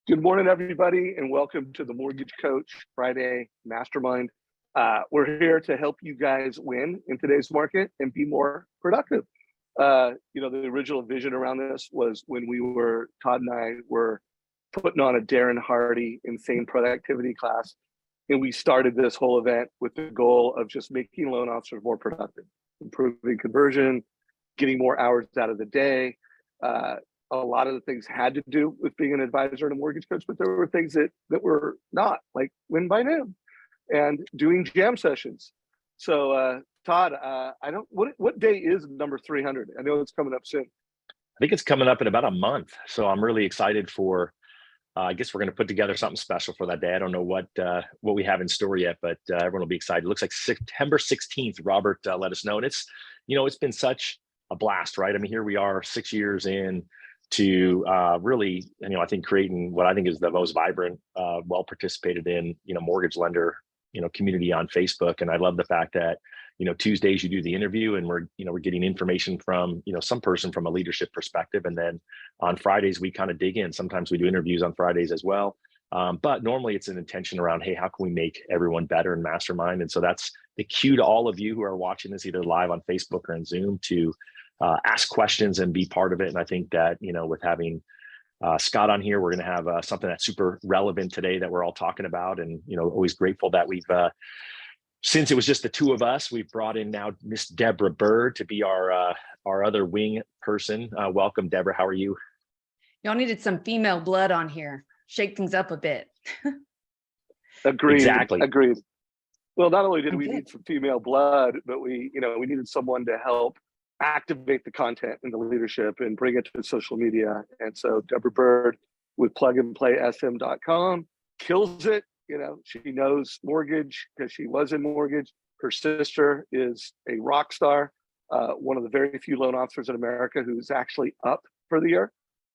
Good morning, everybody, and welcome to the Mortgage Coach Friday Mastermind. We're here to help you guys win in today's market and be more productive. The original vision around this was when Todd and I were putting on a Darren Hardy insane productivity class, and we started this whole event with the goal of just making loan officers more productive, improving conversion, getting more hours out of the day. A lot of the things had to do with being an advisor and a mortgage coach, but there were things that were not, like win by noon and doing jam sessions. So Todd, what day is number 300? I know it's coming up soon. I think it's coming up in about a month. So I'm really excited for, I guess we're going to put together something special for that day. I don't know what we have in store yet, but everyone will be excited. It looks like September 16th, Robert let us know. And it's been such a blast, right? I mean, here we are 6 years in to really, I think creating what I think is the most vibrant, well-participated in, mortgage lender, community on Facebook. And I love the fact that, Tuesdays you do the interview and we're getting information from, some person from a leadership perspective. And then on Fridays, we kind of dig in. Sometimes we do interviews on Fridays as well. But normally it's an intention around, hey, how can we make everyone better in Mastermind? And so that's the cue to all of you who are watching this either live on Facebook or on Zoom to ask questions and be part of it. And I think that, with having Scott on here, we're going to have something that's super relevant today that we're all talking about. And, always grateful that we've, since it was just the two of us, we've brought in now Miss Deborah Bird to be our other wing person. Welcome, Deborah. How are you? Y'all needed some female blood on here. Shake things up a bit. Agreed. Exactly. Agreed. Well, not only did we need some female blood, but we needed someone to help activate the content and the leadership and bring it to social media. And so Deborah Bird with plugandplaysm.com kills it. She knows mortgage because she was in mortgage. Her sister is a rock star, one of the very few loan officers in America who's actually up for the year.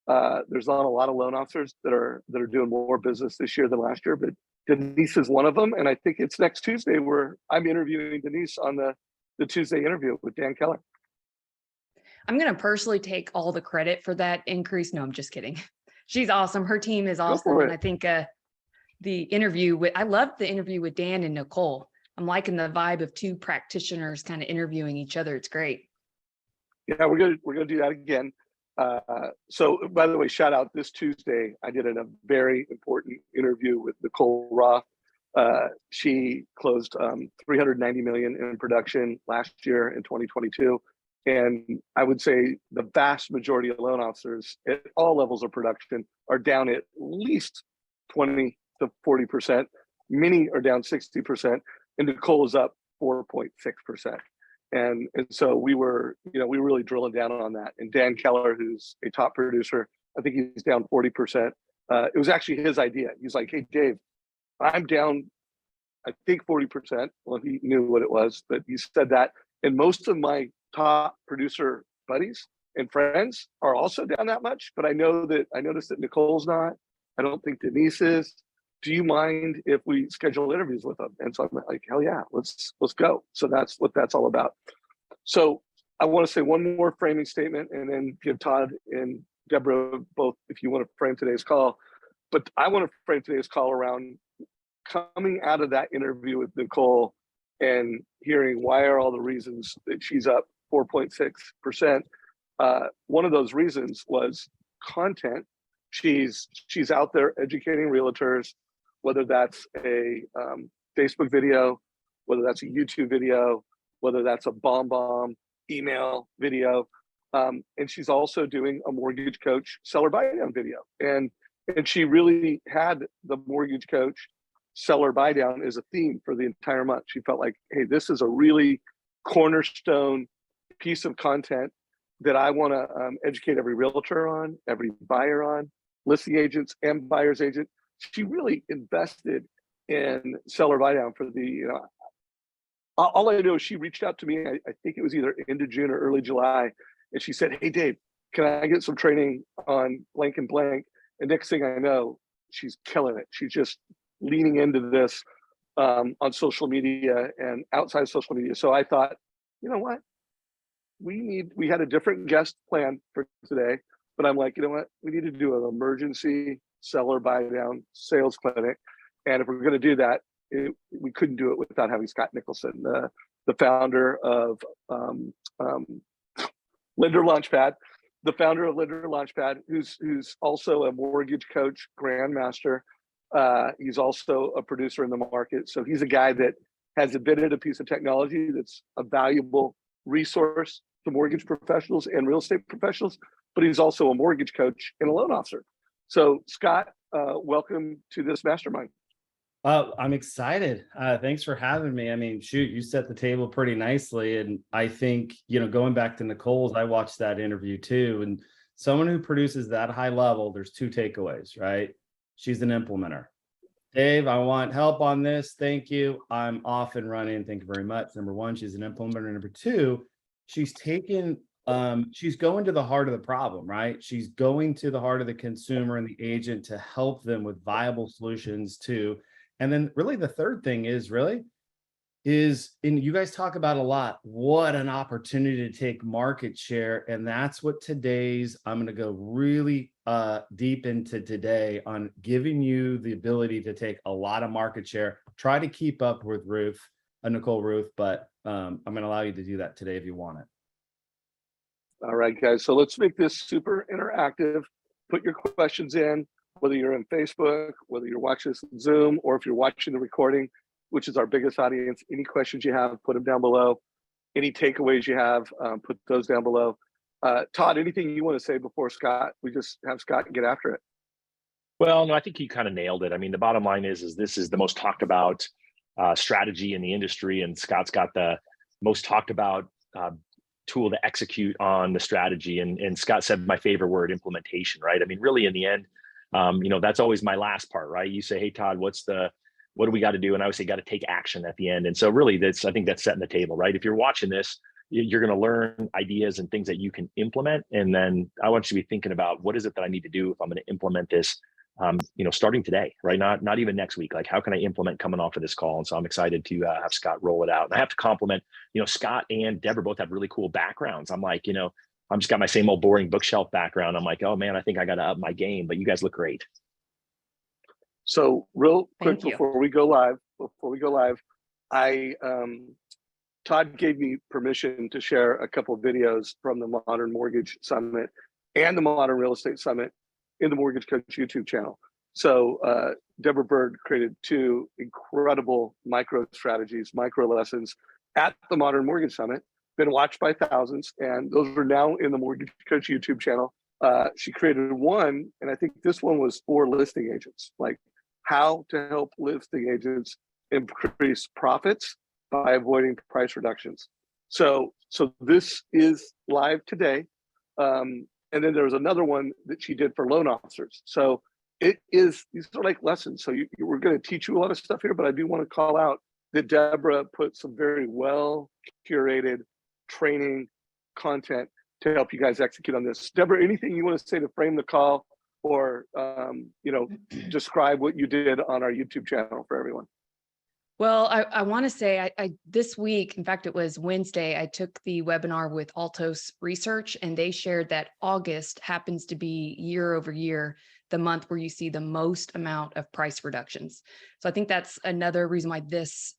There's not a lot of loan officers that are doing more business this year than last year, but Denise is one of them. And I think it's next Tuesday where I'm interviewing Denise on the Tuesday interview with Dan Keller. I'm going to personally take all the credit for that increase. No, I'm just kidding. She's awesome. Her team is awesome. And I think I loved the interview with Dan and Nicole. I'm liking the vibe of two practitioners kind of interviewing each other. It's great. Yeah, we're going to do that again. So by the way, shout out this Tuesday, I did a very important interview with Nicole Roth. She closed $390 million in production last year in 2022. And I would say the vast majority of loan officers at all levels of production are down at least 20 to 40%. Many are down 60%, and Nicole is up 4.6%. And so we were really drilling down on that. And Dan Keller, who's a top producer, I think he's down 40%. It was actually his idea. He's like, hey, Dave, I'm down, I think 40%. Well, he knew what it was, but he said that. And most of my top producer buddies and friends are also down that much, but I noticed that Nicole's not. I don't think Denise is. Do you mind if we schedule interviews with them? And so I'm like, hell yeah, let's go. So that's what that's all about. So I want to say one more framing statement and then give Todd and Deborah both if you want to frame today's call. But I want to frame today's call around coming out of that interview with Nicole and hearing why are all the reasons that she's up 4.6%. One of those reasons was content. She's out there educating realtors, whether that's a Facebook video, whether that's a YouTube video, whether that's a bomb email video. And she's also doing a mortgage coach seller buydown video. And she really had the mortgage coach seller buydown as a theme for the entire month. She felt like, hey, this is a really cornerstone piece of content that I want to educate every realtor on, every buyer on, listing agents and buyer's agent. She really invested in seller buydown for all I know is she reached out to me, I think it was either end of June or early July, and she said, hey, Dave, can I get some training on blank and blank? And next thing I know, she's killing it. She's just leaning into this on social media and outside social media. So I thought, you know what? We had a different guest planned for today, but I'm like, you know what? We need to do an emergency seller buy down sales clinic. And if we're going to do that, we couldn't do it without having Scott Nicholson, the founder of Lender Launchpad, who's also a mortgage coach, grandmaster. He's also a producer in the market. So he's a guy that has invented a piece of technology that's a valuable resource to mortgage professionals and real estate professionals, but he's also a mortgage coach and a loan officer. So Scott, welcome to this mastermind. I'm excited. Thanks for having me. I mean, shoot, you set the table pretty nicely. And I think, going back to Nicole's, I watched that interview too. And someone who produces that high level, there's two takeaways, right? She's an implementer. Dave, I want help on this. Thank you. I'm off and running. Thank you very much. Number one, she's an implementer. Number two, she's going to the heart of the problem, right? She's going to the heart of the consumer and the agent to help them with viable solutions too. And then really the third thing is you guys talk about a lot, what an opportunity to take market share. And that's what I'm going to go really deep into today on giving you the ability to take a lot of market share, try to keep up with Nicole Ruth, but I'm going to allow you to do that today if you want it. All right, guys. So let's make this super interactive. Put your questions in, whether you're in Facebook, whether you're watching this on Zoom, or if you're watching the recording, which is our biggest audience. Any questions you have, put them down below. Any takeaways you have, put those down below. Todd, anything you want to say before Scott? We just have Scott get after it. Well, no, I think you kind of nailed it. I mean, the bottom line is this is the most talked about strategy in the industry, and Scott's got the most talked about tool to execute on the strategy. And Scott said my favorite word, implementation, right? I mean, really in the end, that's always my last part, right? You say, hey, Todd, what do we got to do? And I would say, got to take action at the end. And so really I think that's setting the table, right? If you're watching this, you're going to learn ideas and things that you can implement. And then I want you to be thinking about what is it that I need to do if I'm going to implement this, starting today, right? Not even next week. Like, how can I implement coming off of this call? And so I'm excited to have Scott roll it out. And I have to compliment, Scott and Deborah both have really cool backgrounds. I'm like, I'm just got my same old boring bookshelf background. I'm like, oh man, I think I got to up my game, but you guys look great. So real quick before we go live, Todd gave me permission to share a couple of videos from the Modern Mortgage Summit and the Modern Real Estate Summit in the Mortgage Coach YouTube channel. So Deborah Bird created two incredible micro strategies, micro lessons at the Modern Mortgage Summit, been watched by thousands, and those are now in the Mortgage Coach YouTube channel. She created one, and I think this one was for listing agents, like how to help listing agents increase profits by avoiding price reductions. So this is live today. And then there was another one that she did for loan officers. So these are like lessons. So we're going to teach you a lot of stuff here, but I do want to call out that Deborah put some very well curated training content to help you guys execute on this. Deborah, anything you want to say to frame the call or, describe what you did on our YouTube channel for everyone? Well, I want to say I this week, in fact, it was Wednesday, I took the webinar with Altos Research, and they shared that August happens to be year over year the month where you see the most amount of price reductions. So I think that's another reason why this,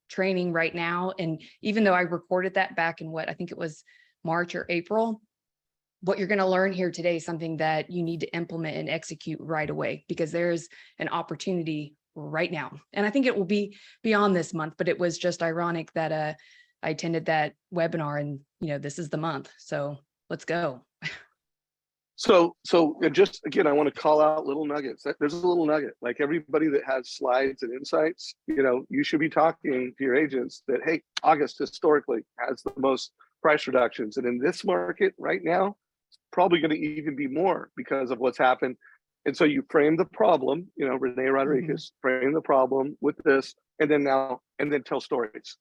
training right now, and even though I recorded that back in I think it was March or April, what you're going to learn here today is something that you need to implement and execute right away, because there's an opportunity right now. And I think it will be beyond this month, but it was just ironic that I attended that webinar and, this is the month. So let's go. So just again, I want to call out little nuggets. There's a little nugget, like everybody that has slides and insights, you should be talking to your agents that, hey, August historically has the most price reductions. And in this market right now, it's probably going to even be more because of what's happened. And so you frame the problem, Renee Rodriguez, frame the problem with this, and then tell stories,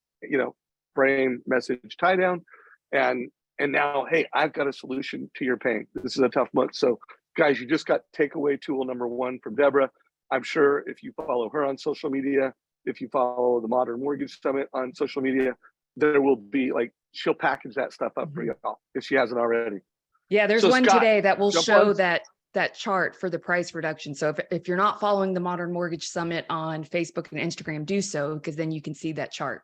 frame, message, tie down. And now, hey, I've got a solution to your pain. This is a tough month. So guys, you just got takeaway tool number one from Deborah. I'm sure if you follow her on social media, if you follow the Modern Mortgage Summit on social media, there will be she'll package that stuff up for y'all if she hasn't already. Yeah, there's So, one Scott, today that will jump show on. that chart for the price reduction. So if you're not following the Modern Mortgage Summit on Facebook and Instagram, do so, because then you can see that chart.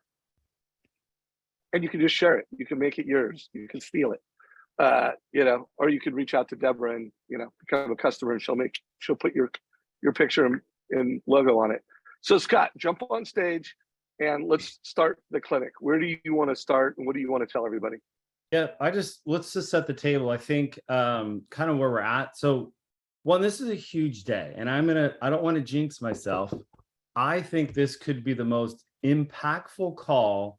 And you can just share it. You can make it yours. You can steal it. Or you could reach out to Deborah and, become a customer, and she'll put your picture and logo on it. So, Scott, jump on stage and let's start the clinic. Where do you want to start, and what do you want to tell everybody? Yeah, let's just set the table. I think kind of where we're at. So one, this is a huge day, and I don't want to jinx myself. I think this could be the most impactful call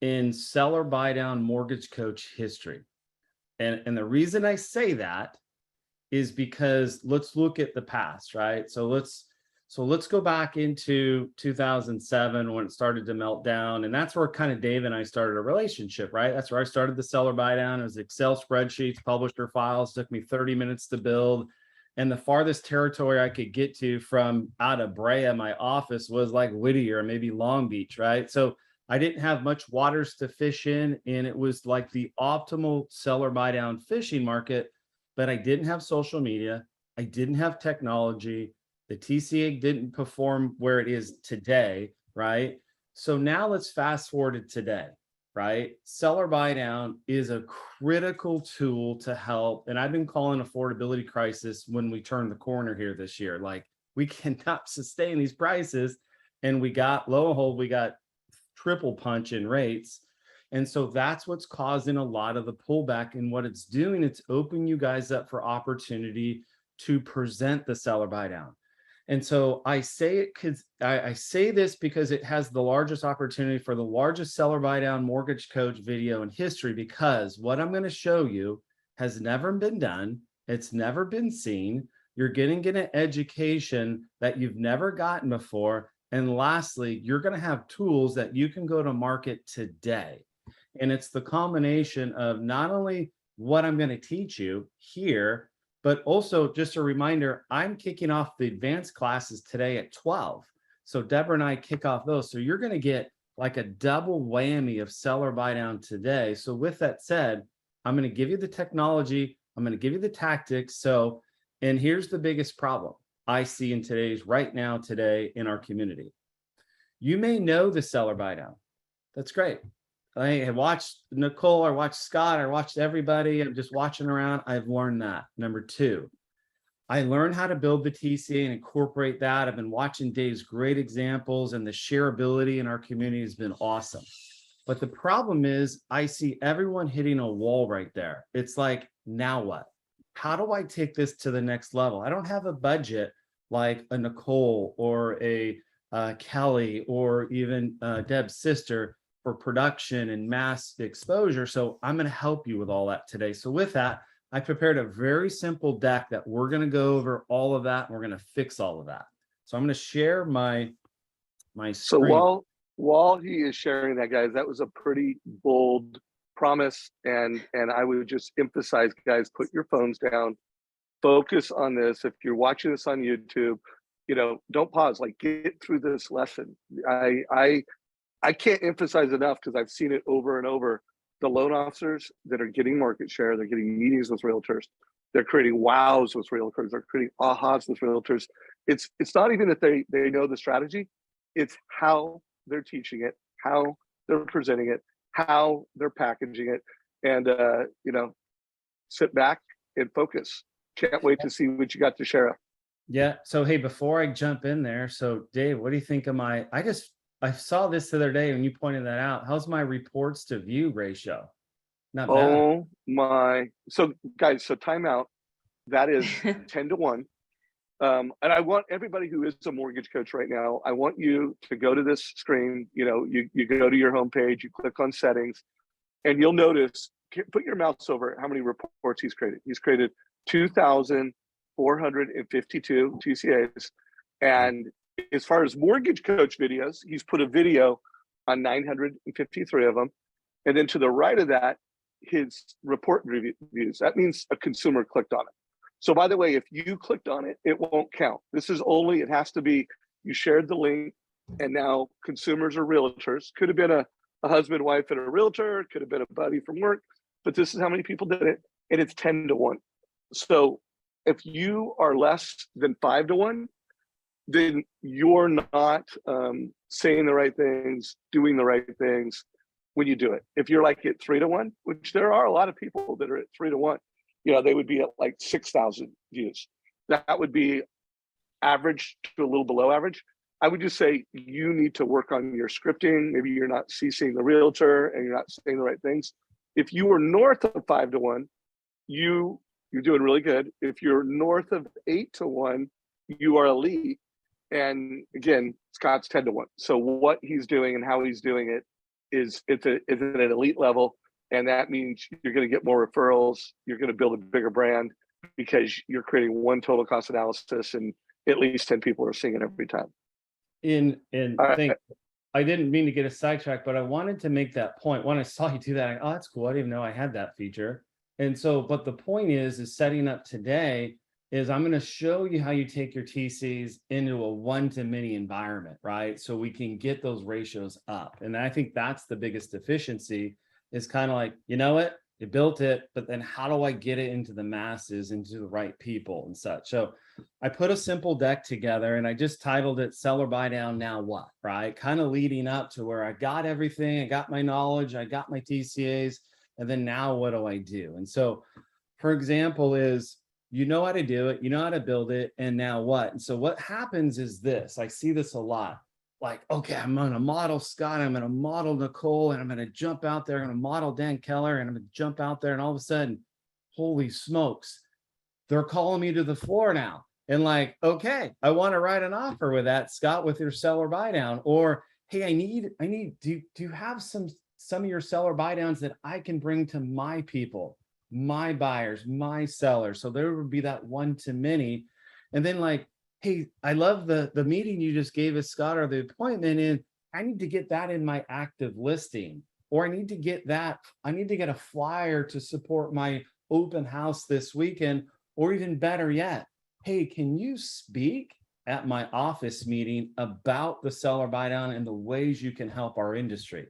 in seller buy down mortgage coach history. And the reason I say that is because let's look at the past, right? So let's go back into 2007 when it started to melt down. And that's where kind of Dave and I started a relationship, right? That's where I started the seller buy down. It was Excel spreadsheets, publisher files, took me 30 minutes to build. And the farthest territory I could get to from out of Brea, my office, was like Whittier, maybe Long Beach, right? So I didn't have much waters to fish in, and it was like the optimal seller buy down fishing market, but I didn't have social media. I didn't have technology. The TCA didn't perform where it is today, right? So now let's fast forward to today, right? Seller buy down is a critical tool to help. And I've been calling affordability crisis when we turn the corner here this year. Like, we cannot sustain these prices. And lo and behold, we got triple punch in rates. And so that's what's causing a lot of the pullback. And what it's doing, it's opening you guys up for opportunity to present the seller buy down. And so I say it because I say this because it has the largest opportunity for the largest seller buy down mortgage coach video in history, because what I'm going to show you has never been done. It's never been seen. You're getting an education that you've never gotten before. And lastly, you're going to have tools that you can go to market today. And it's the combination of not only what I'm going to teach you here, but also just a reminder, I'm kicking off the advanced classes today at 12. So Deborah and I kick off those. So you're going to get like a double whammy of seller buy down today. So with that said, I'm going to give you the technology. I'm going to give you the tactics. And here's the biggest problem I see today in our community. You may know the seller buy down. That's great. I watched Nicole, I watched Scott, I watched everybody. I'm just watching around. I've learned that. Number two, I learned how to build the TCA and incorporate that. I've been watching Dave's great examples, and the shareability in our community has been awesome. But the problem is I see everyone hitting a wall right there. It's like, now what? How do I take this to the next level? I don't have a budget like a Nicole or a Kelly or even Deb's sister for production and mass exposure. So I'm going to help you with all that today. So with that, I prepared a very simple deck that we're going to go over all of that. And we're going to fix all of that. So I'm going to share my screen. So while he is sharing that, guys, that was a pretty bold promise. And I would just emphasize, guys, put your phones down, focus on this. If you're watching this on YouTube, don't pause, like, get through this lesson. I can't emphasize enough, because I've seen it over and over. The loan officers that are getting market share, they're getting meetings with realtors. They're creating wows with realtors. They're creating ahas with realtors. It's not even that they know the strategy. It's how they're teaching it, how they're presenting it, how they're packaging it. And, sit back and focus. Can't wait to see what you got to share. Yeah. So, hey, before I jump in there, so Dave, what do you think of I saw this the other day when you pointed that out. How's my reports to view ratio? Not bad. Oh my. So guys, timeout. That is 10-1. And I want everybody who is a mortgage coach right now, I want you to go to this screen. You go to your homepage, you click on settings, and you'll notice, put your mouse over how many reports he's created. He's created 2,452 TCAs. And as far as mortgage coach videos, he's put a video on 953 of them. And then to the right of that, his report reviews. That means a consumer clicked on it. So by the way, if you clicked on it, it won't count. It has to be, you shared the link, and now consumers or realtors. Could have been a husband, wife, and a realtor, could have been a buddy from work, but this is how many people did it. and it's 10 to 1. So if you are less than 5 to 1, then you're not saying the right things, doing the right things when you do it. If you're like at 3 to 1, which there are a lot of people that are at 3 to 1, they would be at like 6,000 views. That would be average to a little below average. I would just say you need to work on your scripting. Maybe you're not CCing the realtor and you're not saying the right things. If you are north of 5 to 1, you're doing really good. If you're north of 8 to 1, you are elite. And again, Scott's 10 to 1. So what he's doing and how he's doing it is it's at an elite level. And that means you're going to get more referrals. You're going to build a bigger brand because you're creating one total cost analysis and at least 10 people are seeing it every time. I didn't mean to get a sidetrack, but I wanted to make that point. When I saw you do that, oh, that's cool. I didn't even know I had that feature. And so, but the point is setting up today is I'm going to show you how you take your TCs into a one-to-many environment, right? So we can get those ratios up. And I think that's the biggest efficiency is kind of like, you know what? You built it, but then how do I get it into the masses, into the right people and such? So I put a simple deck together and I just titled it Seller Buy Down Now What, right? Kind of leading up to where I got everything, I got my knowledge, I got my TCAs, and then now what do I do? And so, for example, is you know how to do it, you know how to build it, and now what? And so what happens is this, I see this a lot. Like, okay, I'm going to model Scott, I'm going to model Nicole, and I'm going to jump out there, I'm going to model Dan Keller, and I'm going to jump out there, and all of a sudden, holy smokes, they're calling me to the floor now. And like, okay, I want to write an offer with that, Scott, with your seller buy down. Or, hey, do you have some of your seller buy downs that I can bring to my people, my buyers, my sellers? So there would be that one-to-many. And then like, hey, I love the meeting you just gave us, Scott, or the appointment in. I need to get that in my active listing, or I need to get a flyer to support my open house this weekend, or even better yet, hey, can you speak at my office meeting about the seller buy down and the ways you can help our industry?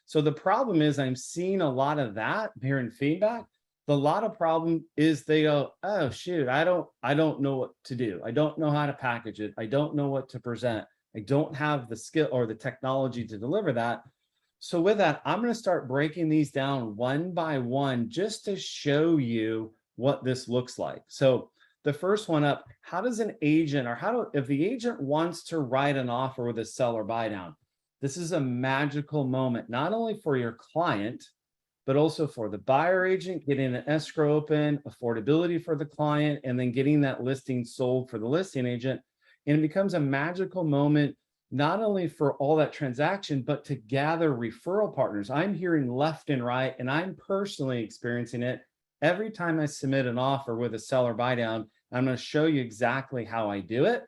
So the problem is I'm seeing a lot of that here in feedback. The lot of problem is they go, oh shoot, I don't know what to do. I don't know how to package it. I don't know what to present. I don't have the skill or the technology to deliver that. So with that, I'm going to start breaking these down one by one just to show you what this looks like. So the first one up, how does an agent, or if the agent wants to write an offer with a seller buy down, this is a magical moment, not only for your client, but also for the buyer agent, getting an escrow open, affordability for the client, and then getting that listing sold for the listing agent. And it becomes a magical moment, not only for all that transaction, but to gather referral partners. I'm hearing left and right, and I'm personally experiencing it every time I submit an offer with a seller buy down. I'm going to show you exactly how I do it.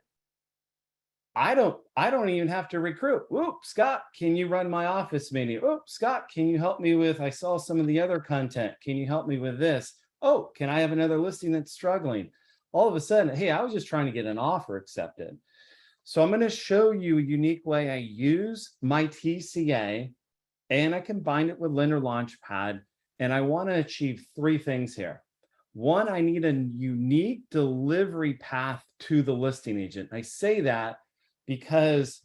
I don't even have to recruit. Whoop, Scott, can you run my office meeting? Whoop, Scott, can you help me with, I saw some of the other content. Can you help me with this? Oh, can I have another listing that's struggling? All of a sudden, hey, I was just trying to get an offer accepted. So I'm going to show you a unique way I use my TCA and I combine it with Lender Launchpad. And I want to achieve three things here. One, I need a unique delivery path to the listing agent. I say that because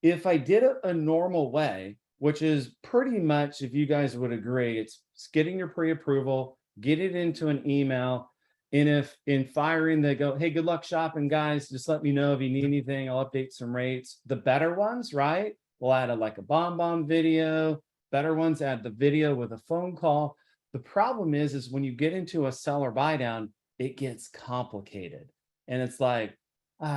if I did it a normal way, which is pretty much, if you guys would agree, it's getting your pre-approval, get it into an email. And if in firing, they go, hey, good luck shopping, guys. Just let me know if you need anything. I'll update some rates. The better ones, right? We'll add like a bomb video. Better ones add the video with a phone call. The problem is when you get into a seller buy down, it gets complicated. And it's like,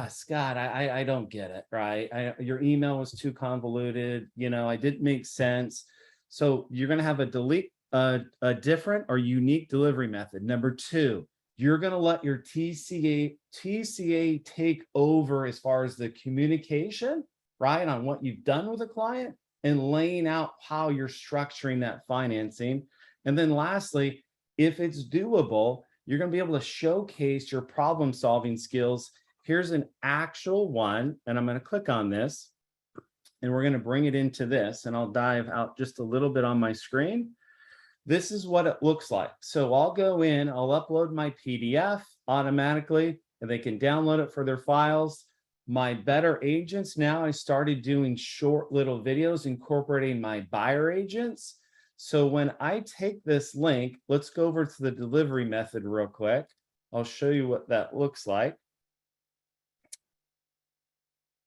Scott, I don't get it, right? Your email was too convoluted. I didn't make sense. So you're going to have a different or unique delivery method. Number two, you're going to let your TCA take over as far as the communication, right? On what you've done with a client and laying out how you're structuring that financing. And then lastly, if it's doable, you're going to be able to showcase your problem solving skills. Here's an actual one, and I'm going to click on this, and we're going to bring it into this, and I'll dive out just a little bit on my screen. this is what it looks like. So I'll go in, I'll upload my PDF automatically, and they can download it for their files. My better agents, now I started doing short little videos incorporating my buyer agents. So when I take this link, let's go over to the delivery method real quick. I'll show you what that looks like.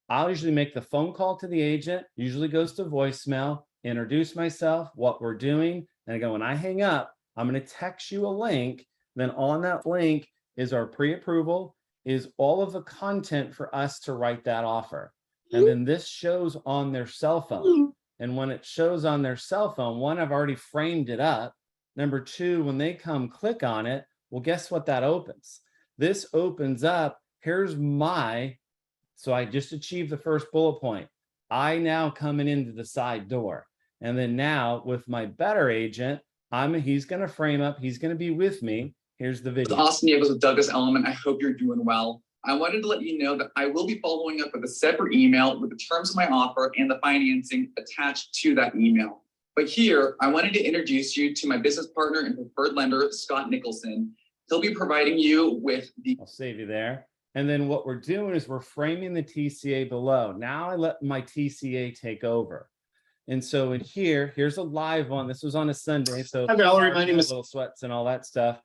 I'll usually make the phone call to the agent, usually goes to voicemail, introduce myself, what we're doing. And I go, when I hang up, I'm going to text you a link. Then on that link is our pre-approval, is all of the content for us to write that offer. And then this shows on their cell phone. And when it shows on their cell phone, one, I've already framed it up. Number two, when they come click on it, well, guess what that opens? This opens up, here's my, so I just achieved the first bullet point. I now coming into the side door. And then now with my better agent, he's going to frame up, he's going to be with me. Here's the video. Austin Nichols with Douglas Elliman. I hope you're doing well. I wanted to let you know that I will be following up with a separate email with the terms of my offer and the financing attached to that email. But here, I wanted to introduce you to my business partner and preferred lender, Scott Nicholson. He'll be providing you with the... I'll save you there. And then what we're doing is we're framing the TCA below. Now I let my TCA take over. And so in here, here's a live one. This was on a Sunday. So Hi, Valerie. My name is little sweats and all that stuff.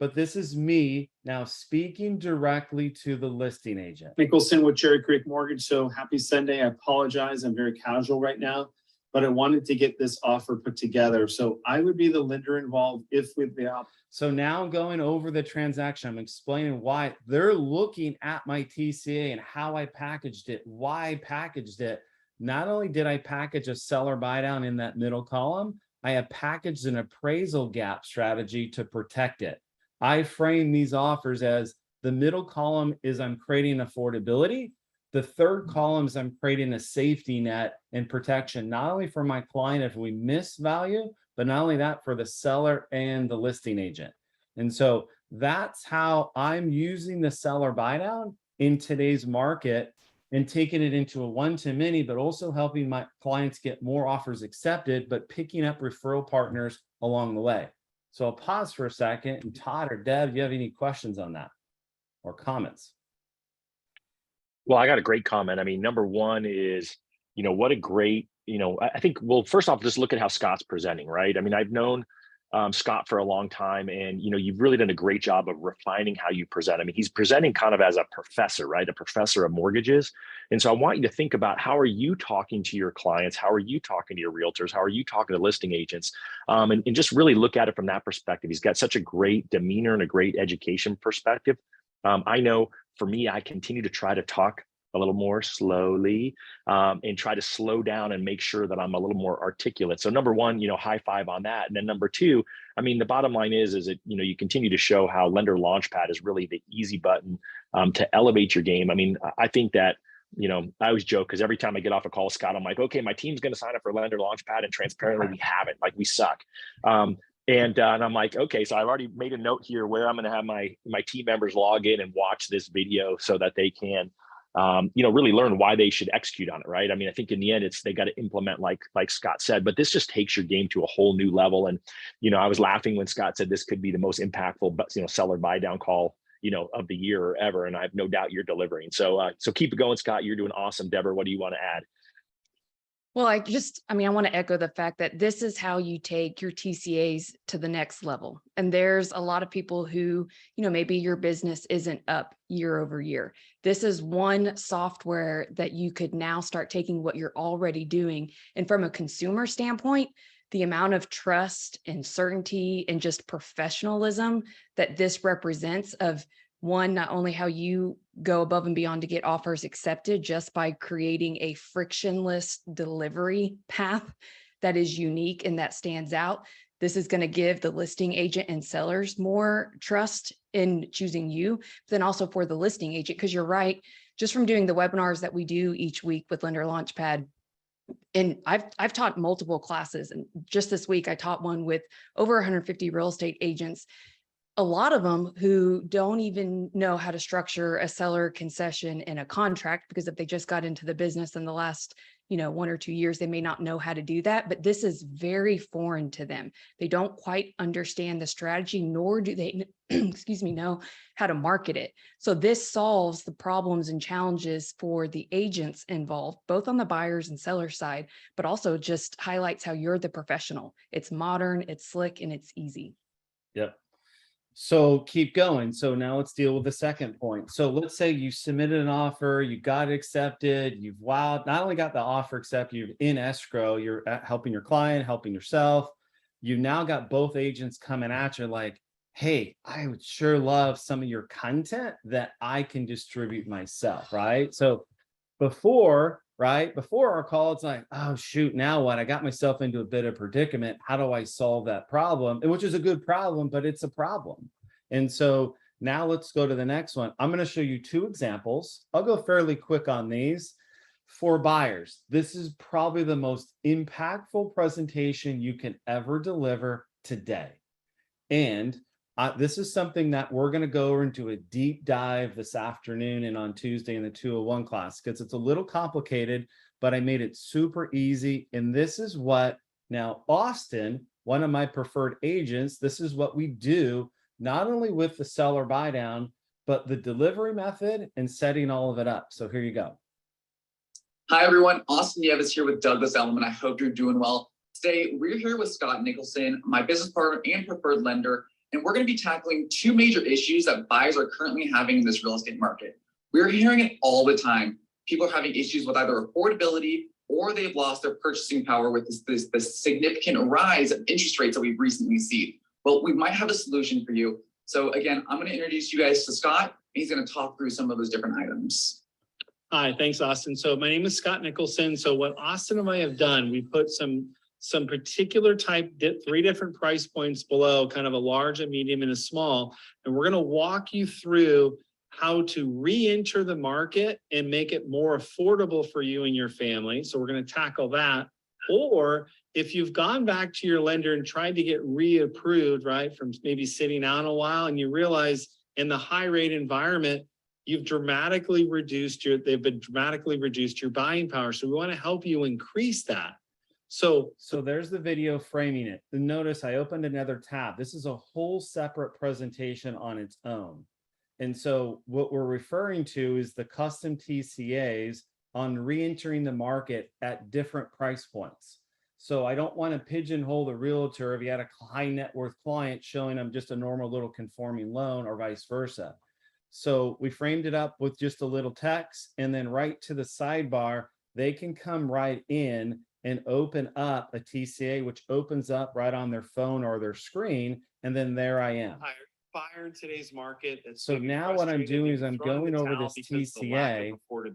But this is me now speaking directly to the listing agent. Nicholson with Cherry Creek Mortgage. So happy Sunday. I apologize. I'm very casual right now, but I wanted to get this offer put together. So I would be the lender involved if with the op. So now going over the transaction, I'm explaining why they're looking at my TCA and how I packaged it, why I packaged it. Not only did I package a seller buy down in that middle column, I have packaged an appraisal gap strategy to protect it. I frame these offers as the middle column is I'm creating affordability. The third column is I'm creating a safety net and protection, not only for my client if we miss value, but not only that for the seller and the listing agent. And so that's how I'm using the seller buy down in today's market and taking it into a one-to-many, but also helping my clients get more offers accepted, but picking up referral partners along the way. So I'll pause for a second, and Todd or Deb, do you have any questions on that or comments? Well, I got a great comment. I mean, number one is, what a great, I think, well, first off, just look at how Scott's presenting, right? I mean, I've known Scott for a long time, and, you've really done a great job of refining how you present. I mean, he's presenting kind of as a professor, right? A professor of mortgages. And so I want you to think about, how are you talking to your clients? How are you talking to your realtors? How are you talking to listing agents? And just really look at it from that perspective. He's got such a great demeanor and a great education perspective. I know for me, I continue to try to talk a little more slowly and try to slow down and make sure that I'm a little more articulate. So number one, high five on that. And then number two, I mean, the bottom line is that, you continue to show how Lender Launchpad is really the easy button to elevate your game. I mean, I think that, I always joke because every time I get off a call with Scott, I'm like, okay, my team's going to sign up for Lender Launchpad, and transparently we haven't, like we suck. And I'm like, okay, so I've already made a note here where I'm going to have my team members log in and watch this video so that they can, really learn why they should execute on it, right? I mean, I think in the end, they got to implement like Scott said, but this just takes your game to a whole new level. And, I was laughing when Scott said this could be the most impactful, seller buy down call, of the year or ever. And I have no doubt you're delivering. So keep it going, Scott. You're doing awesome. Deborah, what do you want to add? Well, I want to echo the fact that this is how you take your TCAs to the next level. And there's a lot of people who, maybe your business isn't up year over year. This is one software that you could now start taking what you're already doing. And from a consumer standpoint, the amount of trust and certainty and just professionalism that this represents of, one, not only how you go above and beyond to get offers accepted just by creating a frictionless delivery path that is unique and that stands out. This is going to give the listing agent and sellers more trust in choosing you, but then also for the listing agent, because you're right, just from doing the webinars that we do each week with Lender Launchpad. And I've taught multiple classes, and just this week I taught one with over 150 real estate agents. A lot of them who don't even know how to structure a seller concession in a contract, because if they just got into the business in the last 1 or 2 years, they may not know how to do that, but this is very foreign to them. They don't quite understand the strategy, nor do they, excuse me, know how to market it. So this solves the problems and challenges for the agents involved, both on the buyers and seller side, but also just highlights how you're the professional. It's modern, it's slick, and it's easy. Yep. So keep going. So now let's deal with the second point. So let's say you submitted an offer, you got it accepted, you've not only got the offer accepted, you're in escrow, you're helping your client, helping yourself. You now got both agents coming at you like, hey, I would sure love some of your content that I can distribute myself, right? So before our call, it's like, oh shoot, now what? I got myself into a bit of predicament. How do I solve that problem? And which is a good problem, but it's a problem. And so now let's go to the next one. I'm going to show you 2 examples. I'll go fairly quick on these. For buyers, this is probably the most impactful presentation you can ever deliver today. And this is something that we're going to go into a deep dive this afternoon and on Tuesday in the 201 class, because it's a little complicated, but I made it super easy. And this is what now Austin, one of my preferred agents, this is what we do, not only with the seller buy down, but the delivery method and setting all of it up. So here you go. Hi, everyone. Austin Nieves here with Douglas Elliman. I hope you're doing well. Today, we're here with Scott Nicholson, my business partner and preferred lender. And we're going to be tackling 2 major issues that buyers are currently having in this real estate market. We're hearing it all the time. People are having issues with either affordability or they've lost their purchasing power with this significant rise of interest rates that we've recently seen. Well, we might have a solution for you. So again, I'm going to introduce you guys to Scott, and he's going to talk through some of those different items. Hi, thanks, Austin. So my name is Scott Nicholson. So what Austin and I have done, we put some particular type, 3 different price points below, kind of a large, a medium, and a small. And we're going to walk you through how to re-enter the market and make it more affordable for you and your family. So we're going to tackle that. Or if you've gone back to your lender and tried to get reapproved, right, from maybe sitting out a while, and you realize in the high rate environment, they've been dramatically reduced your buying power. So we want to help you increase that. So there's the video framing it. And notice I opened another tab. This is a whole separate presentation on its own. And so what we're referring to is the custom TCAs on re-entering the market at different price points. So I don't want to pigeonhole the realtor if you had a high net worth client showing them just a normal little conforming loan or vice versa. So we framed it up with just a little text, and then right to the sidebar, they can come right in and open up a TCA, which opens up right on their phone or their screen. And then there I am. Buyer in today's market. So now what I'm doing is I'm going over this TCA.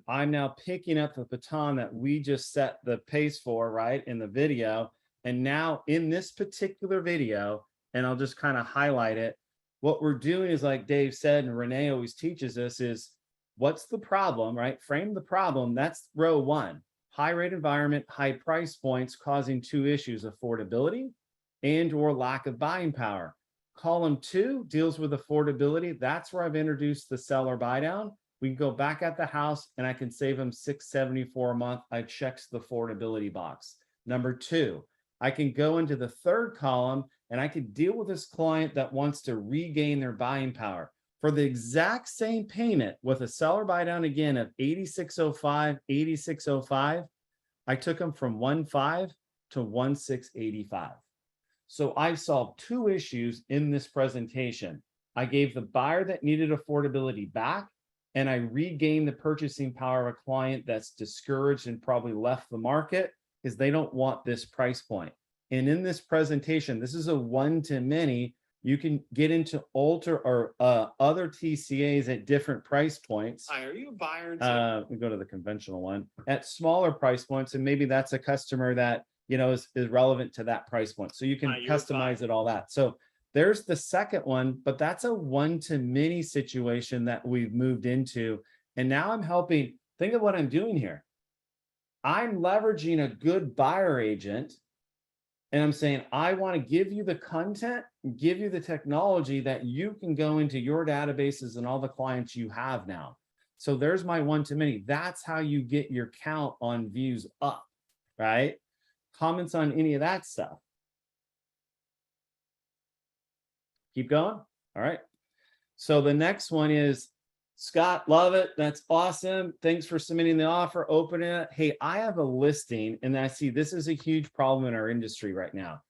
I'm now picking up the baton that we just set the pace for, right, in the video. And now in this particular video, and I'll just kind of highlight it, what we're doing is, like Dave said, and Renee always teaches us, is what's the problem, right? Frame the problem. That's row 1. High rate environment, high price points causing 2 issues: affordability and or lack of buying power. Column 2 deals with affordability. That's where I've introduced the seller buy down. We can go back at the house and I can save them $674 a month. I checked the affordability box. Number 2, I can go into the 3rd column and I could deal with this client that wants to regain their buying power. For the exact same payment with a seller buy down again of $8605, I took them from $15 to $1685. So I've solved 2 issues in this presentation. I gave the buyer that needed affordability back, and I regained the purchasing power of a client that's discouraged and probably left the market because they don't want this price point. And in this presentation, this is a one-to-many. You can get into other TCAs at different price points. Hi, are you a buyer? We go to the conventional one at smaller price points, and maybe that's a customer that is relevant to that price point. So you can customize it, all that. So there's the second one, but that's a one-to-many situation that we've moved into. And now I'm helping. Think of what I'm doing here. I'm leveraging a good buyer agent. And I'm saying, I want to give you the content, give you the technology that you can go into your databases and all the clients you have now. So there's my one-to-many. That's how you get your count on views up, right? Comments on any of that stuff? Keep going. All right. So the next one is, Scott, love it. That's awesome. Thanks for submitting the offer, opening it. Hey, I have a listing, and I see this is a huge problem in our industry right now.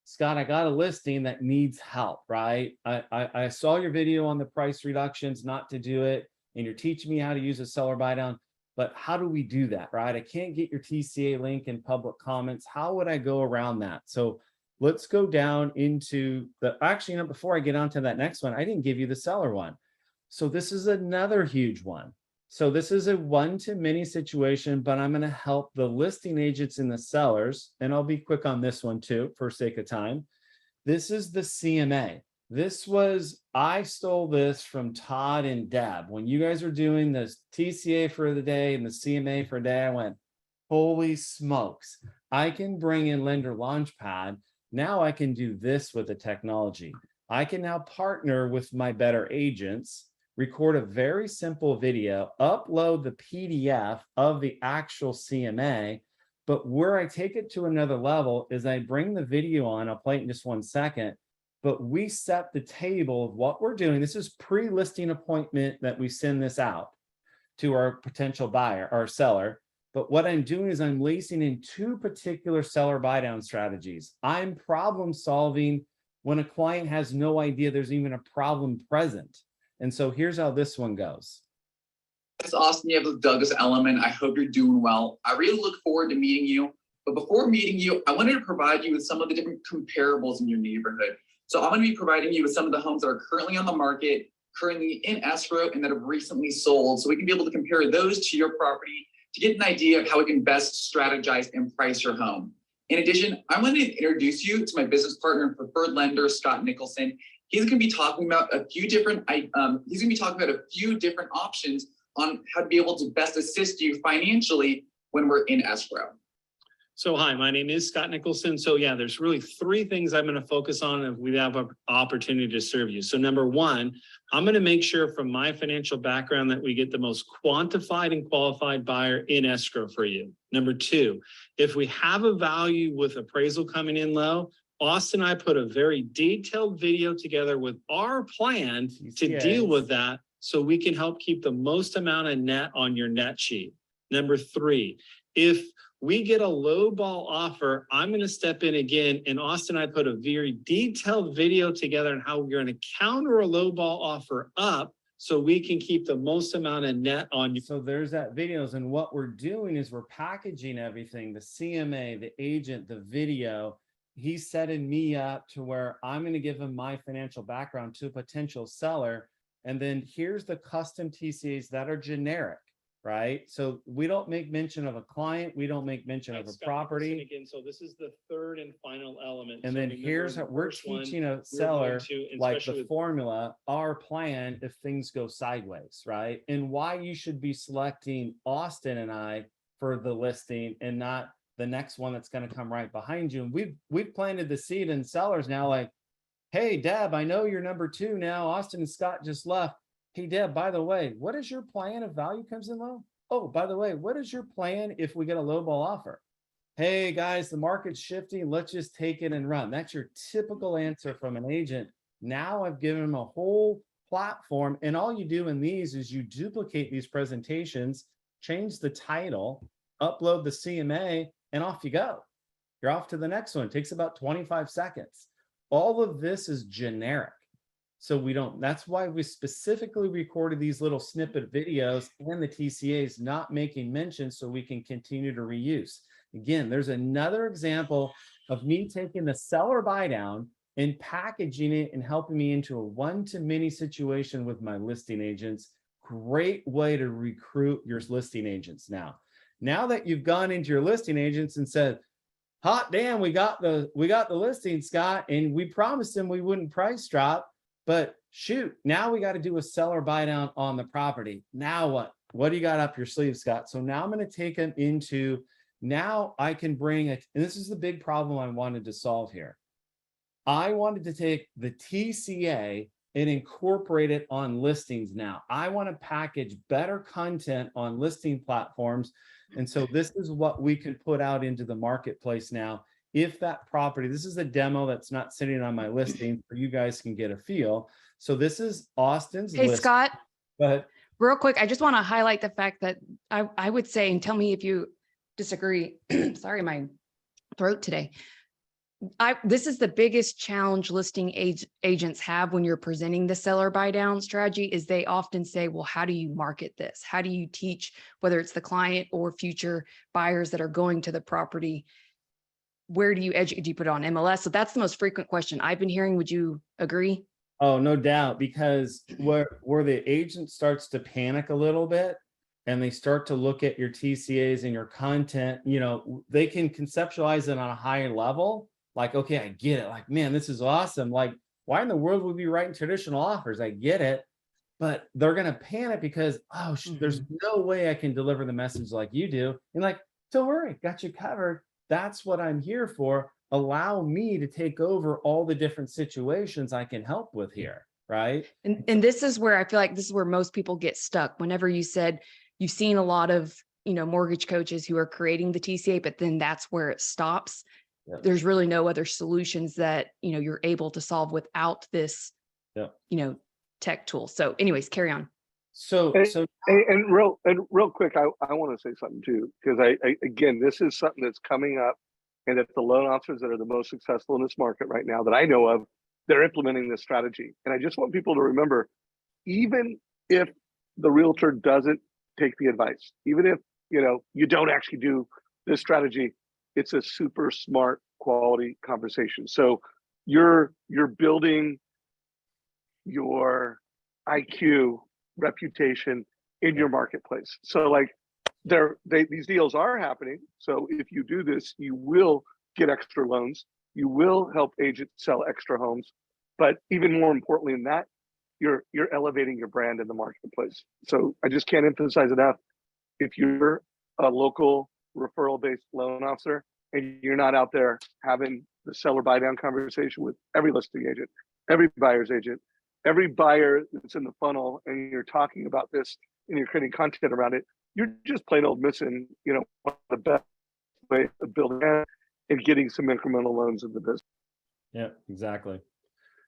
Scott, I got a listing that needs help, right? I saw your video on the price reductions, not to do it, and you're teaching me how to use a seller buy down, but how do we do that, right? I can't get your TCA link in public comments. How would I go around that? So let's go down into the, actually, before I get on to that next one, I didn't give you the seller one. So this is another huge one. So this is a one-to-many situation, but I'm going to help the listing agents and the sellers. And I'll be quick on this one too, for sake of time. This is the CMA. This was, I stole this from Todd and Deb. When you guys were doing this TCA for the day and the CMA for a day, I went, holy smokes, I can bring in Lender Launchpad. Now I can do this with the technology. I can now partner with my better agents, record a very simple video, upload the PDF of the actual CMA. But where I take it to another level is I bring the video on, I'll play it in just 1 second, but we set the table of what we're doing. This is pre-listing appointment that we send this out to our potential buyer or seller. But what I'm doing is I'm lacing in 2 particular seller buy down strategies. I'm problem solving when a client has no idea there's even a problem present. And so here's how this one goes. It's awesome you have the Douglas element. I hope you're doing well. I really look forward to meeting you. But before meeting you, I wanted to provide you with some of the different comparables in your neighborhood. So I'm going to be providing you with some of the homes that are currently on the market, currently in escrow, and that have recently sold. So we can be able to compare those to your property to get an idea of how we can best strategize and price your home. In addition, I wanted to introduce you to my business partner and preferred lender, Scott Nicholson. He's going to be talking about a few different options on how to be able to best assist you financially when we're in escrow. So hi, my name is Scott Nicholson. So yeah, there's really 3 things I'm going to focus on if we have an opportunity to serve you. So number 1, I'm going to make sure from my financial background that we get the most quantified and qualified buyer in escrow for you. Number 2, if we have a value with appraisal coming in low, Austin and I put a very detailed video together with our plan to deal with that so we can help keep the most amount of net on your net sheet. Number 3, if we get a low ball offer, I'm going to step in again, and Austin and I put a very detailed video together on how we're going to counter a low ball offer up so we can keep the most amount of net on you. So there's that videos, and what we're doing is we're packaging everything, the CMA, the agent, the video. He's setting me up to where I'm going to give him my financial background to a potential seller. And then here's the custom TCAs that are generic, right? So we don't make mention of a client. We don't make mention of a property. Again, so this is the 3rd and final element. And then here's how we're teaching a seller, like the formula, our plan if things go sideways, right? And why you should be selecting Austin and I for the listing and not the next one that's going to come right behind you. And we've planted the seed in sellers now, like, hey, Deb, I know you're number 2 now. Austin and Scott just left. Hey, Deb, by the way, what is your plan if value comes in low? Oh, by the way, what is your plan if we get a lowball offer? Hey, guys, the market's shifting. Let's just take it and run. That's your typical answer from an agent. Now I've given them a whole platform. And all you do in these is you duplicate these presentations, change the title, upload the CMA, and off you go. You're off to the next one. It takes about 25 seconds. All of this is generic. So we don't, that's why we specifically recorded these little snippet videos and the TCAs not making mention so we can continue to reuse. Again, there's another example of me taking the seller buy down and packaging it and helping me into a one-to-many situation with my listing agents. Great way to recruit your listing agents now. Now that you've gone into your listing agents and said, hot damn, we got the listing, Scott, and we promised him we wouldn't price drop, but shoot, now we got to do a seller buy down on the property. Now what? What do you got up your sleeve, Scott? So now I'm going to take them into, now I can bring it, and this is the big problem I wanted to solve here. I wanted to take the TCA and incorporate it on listings now. I want to package better content on listing platforms. And so this is what we can put out into the marketplace now. If that property, this is a demo that's not sitting on my listing, so you guys can get a feel. So this is Austin's Hey, list. Scott, But real quick, I just want to highlight the fact that I would say, and tell me if you disagree. Sorry, my throat today. This is the biggest challenge listing agents have when you're presenting the seller buy down strategy is they often say, well, how do you market this? How do you teach, whether it's the client or future buyers that are going to the property? Where do you educate? Do you put it on MLS? So that's the most frequent question I've been hearing. Would you agree? oh, no doubt, because where the agent starts to panic a little bit and they start to look at your TCAs and your content, you know, they can conceptualize it on a higher level. Like, okay, I get it. Like, man, this is awesome. Like, why in the world would we be writing traditional offers? I get it. But they're going to panic because, oh, there's no way I can deliver the message like you do. And like, don't worry, got you covered. That's what I'm here for. Allow me to take over all the different situations I can help with here. Right. And this is where I feel like this is where most people get stuck. Whenever you said you've seen a lot of, mortgage coaches who are creating the TCA, but then that's where it stops. Yep. There's really no other solutions that, you're able to solve without this, Yep. Tech tool. So anyways, carry on. And real quick, I want to say something too, because again, this is something that's coming up, and that the loan officers that are the most successful in this market right now that I know of, they're implementing this strategy. And I just want people to remember, even if the realtor doesn't take the advice, even if you don't actually do this strategy, it's a super smart quality conversation. So you're building your IQ reputation in your marketplace. So like these deals are happening. So if you do this, you will get extra loans. You will help agents sell extra homes. But even more importantly than that, you're elevating your brand in the marketplace. So I just can't emphasize enough. If you're a local referral-based loan officer and you're not out there having the seller buy down conversation with every listing agent, every buyer's agent, every buyer that's in the funnel, and you're talking about this and you're creating content around it, you're just plain old missing, one of the best way of building and getting some incremental loans in the business. Yeah, exactly.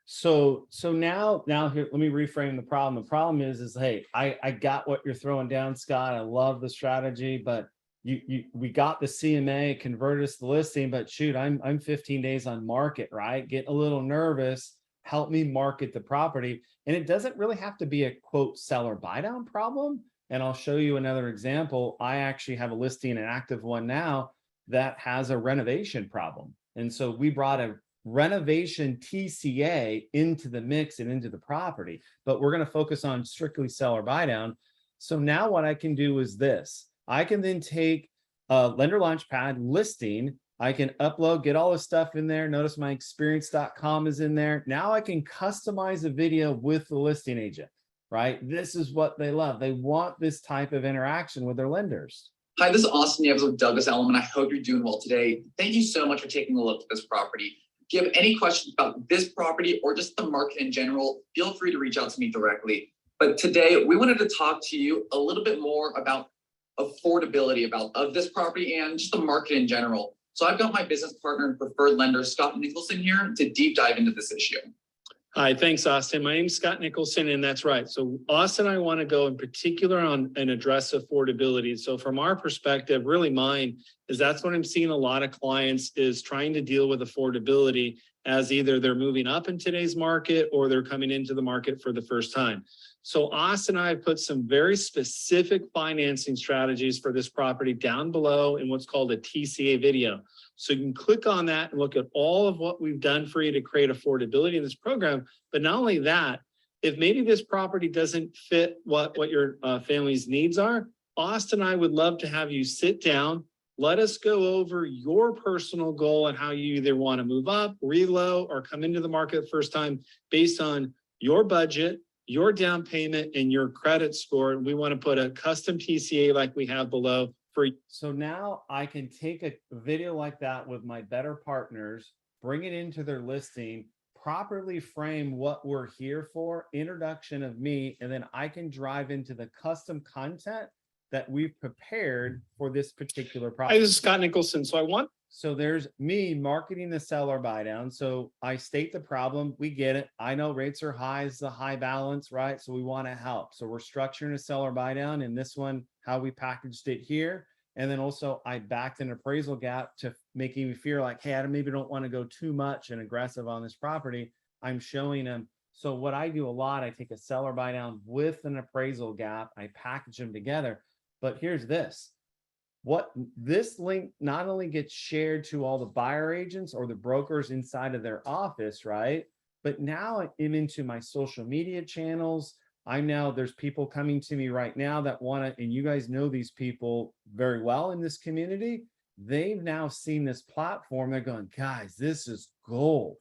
So now here, let me reframe the problem. The problem is hey, I got what you're throwing down, Scott. I love the strategy, but we got the CMA, converted us to listing, but shoot, I'm 15 days on market, right? Get a little nervous. Help me market the property. And it doesn't really have to be a quote seller buy down problem. And I'll show you another example. I actually have a listing, an active one now, that has a renovation problem. And so we brought a renovation TCA into the mix and into the property, but we're going to focus on strictly seller buy down. So now what I can do is this. I can then take a Lender Launchpad listing. I can upload, get all the stuff in there. Notice my experience.com is in there. Now I can customize a video with the listing agent, right? This is what they love. They want this type of interaction with their lenders. Hi, this is Austin Neves with Douglas Elliman. I hope you're doing well today. Thank you so much for taking a look at this property. If you have any questions about this property or just the market in general, feel free to reach out to me directly. But today we wanted to talk to you a little bit more about affordability of this property and just the market in general. So I've got my business partner and preferred lender, Scott Nicholson, here to deep dive into this issue. Hi, thanks, Austin. My name's Scott Nicholson, and that's right. So Austin, I want to go in particular on and address affordability. So from our perspective, really mine is that's what I'm seeing a lot of clients is trying to deal with affordability as either they're moving up in today's market or they're coming into the market for the first time. So Austin and I have put some very specific financing strategies for this property down below in what's called a TCA video. So you can click on that and look at all of what we've done for you to create affordability in this program. But not only that, if maybe this property doesn't fit what your family's needs are, Austin and I would love to have you sit down, let us go over your personal goal and how you either want to move up, reload, or come into the market the first time based on your budget, your down payment, and your credit score. And we want to put a custom TCA like we have below. So now I can take a video like that with my better partners, bring it into their listing, properly frame what we're here for, introduction of me, and then I can drive into the custom content that we've prepared for this particular Hi, project. this is Scott Nicholson. So there's me marketing the seller buy down. So I state the problem. We get it. I know rates are high. It's a high balance, right? So we want to help. So we're structuring a seller buy down, and this one, how we packaged it here. And then also I backed an appraisal gap to making me feel like, hey, I maybe don't want to go too much and aggressive on this property. I'm showing them. So what I do a lot, I take a seller buy down with an appraisal gap. I package them together. But here's this. What this link not only gets shared to all the buyer agents or the brokers inside of their office, right? But now I'm into my social media channels. There's people coming to me right now that want to, and you guys know these people very well in this community. They've now seen this platform. They're going, guys, this is gold.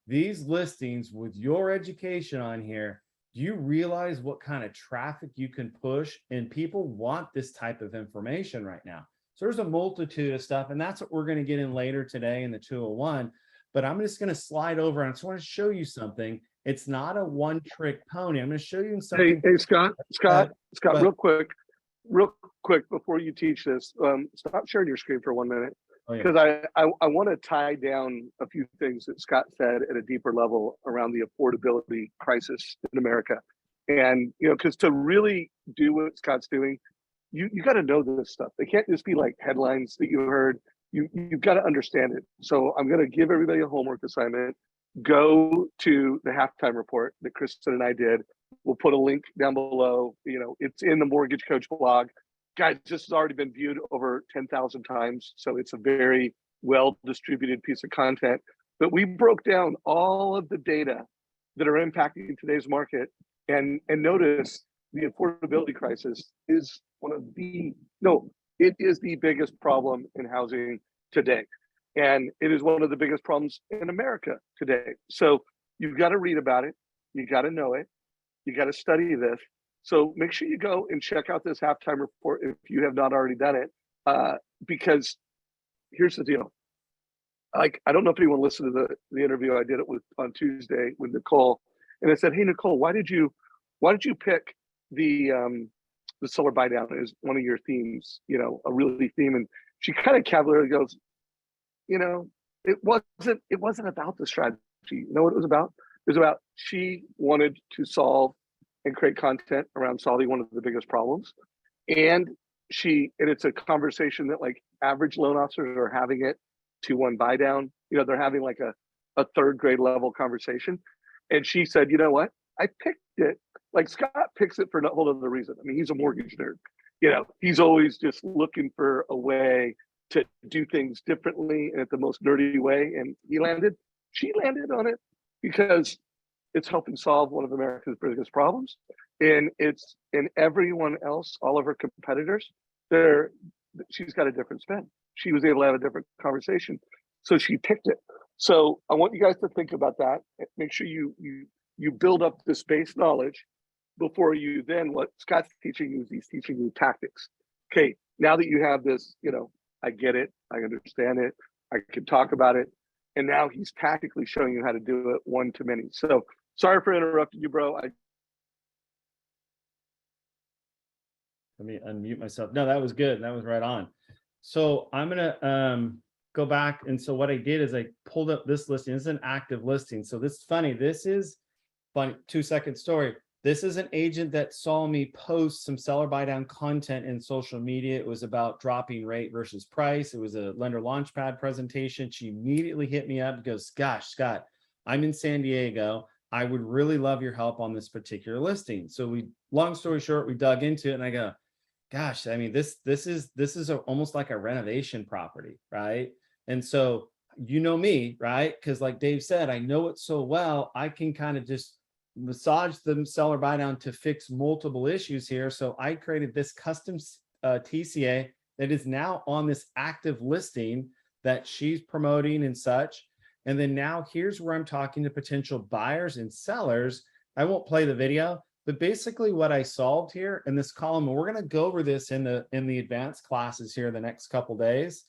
These listings with your education on here, do you realize what kind of traffic you can push? And people want this type of information right now. So there's a multitude of stuff, and that's what we're going to get in later today in the 201. But I'm just going to slide over, and I just want to show you something. It's not a one-trick pony. I'm going to show you something. Hey, Scott, real quick before you teach this, stop sharing your screen for 1 minute. Because I want to tie down a few things that Scott said at a deeper level around the affordability crisis in America. And, because to really do what Scott's doing, you got to know this stuff. They can't just be like headlines that you heard. You've got to understand it. So I'm going to give everybody a homework assignment. Go to the halftime report that Kristen and I did. We'll put a link down below. It's in the Mortgage Coach blog. Guys, this has already been viewed over 10,000 times. So it's a very well distributed piece of content. But we broke down all of the data that are impacting today's market. And notice the affordability crisis is it is the biggest problem in housing today. And it is one of the biggest problems in America today. So you've got to read about it. You got to know it. You got to study this. So make sure you go and check out this halftime report if you have not already done it, because here's the deal. I don't know if anyone listened to the interview I did it on Tuesday with Nicole, and I said, "Hey Nicole, why did you pick the seller buy down as one of your themes? A really theme?" And she kind of cavalierly goes, "It wasn't about the strategy. You know what it was about? It was about she wanted to solve and create content around solving one of the biggest problems. And it's a conversation that like average loan officers are having it 2-1 buy down. They're having like a third grade level conversation. And she said, you know what? I picked it. Like Scott picks it for a whole other reason. I mean, he's a mortgage nerd. He's always just looking for a way to do things differently and at the most nerdy way. And she landed on it because it's helping solve one of America's biggest problems. And everyone else, all of her competitors, she's got a different spin. She was able to have a different conversation. So she picked it. So I want you guys to think about that. Make sure you build up this base knowledge before you then, what Scott's teaching you is he's teaching you tactics. Okay, now that you have this, I get it, I understand it, I can talk about it. And now he's tactically showing you how to do it one to many. So sorry for interrupting you, bro. Let me unmute myself. No, that was good. That was right on. So I'm going to go back. And so what I did is I pulled up this listing. This is an active listing. So this is funny. This is funny. 2-second story. This is an agent that saw me post some seller buy down content in social media. It was about dropping rate versus price. It was a lender launchpad presentation. She immediately hit me up and goes, gosh, Scott, I'm in San Diego. I would really love your help on this particular listing. So long story short, we dug into it and I go, gosh, I mean, this is almost like a renovation property, right? And so, me, right? Because like Dave said, I know it so well, I can kind of just massage the seller buy down to fix multiple issues here. So I created this custom TCA that is now on this active listing that she's promoting and such. And then now here's where I'm talking to potential buyers and sellers. I won't play the video, but basically what I solved here in this column, and we're going to go over this in the advanced classes here the next couple days,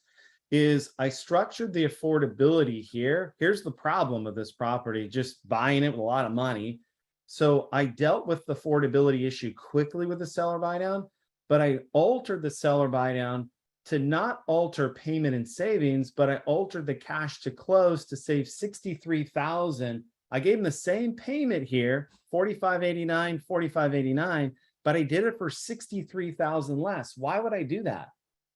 is I structured the affordability here. Here's the problem with this property, just buying it with a lot of money. So I dealt with the affordability issue quickly with the seller buy down, but I altered the seller buy down to not alter payment and savings, but I altered the cash to close to save $63,000. I gave them the same payment here, $45.89, $45.89, but I did it for $63,000 less. Why would I do that?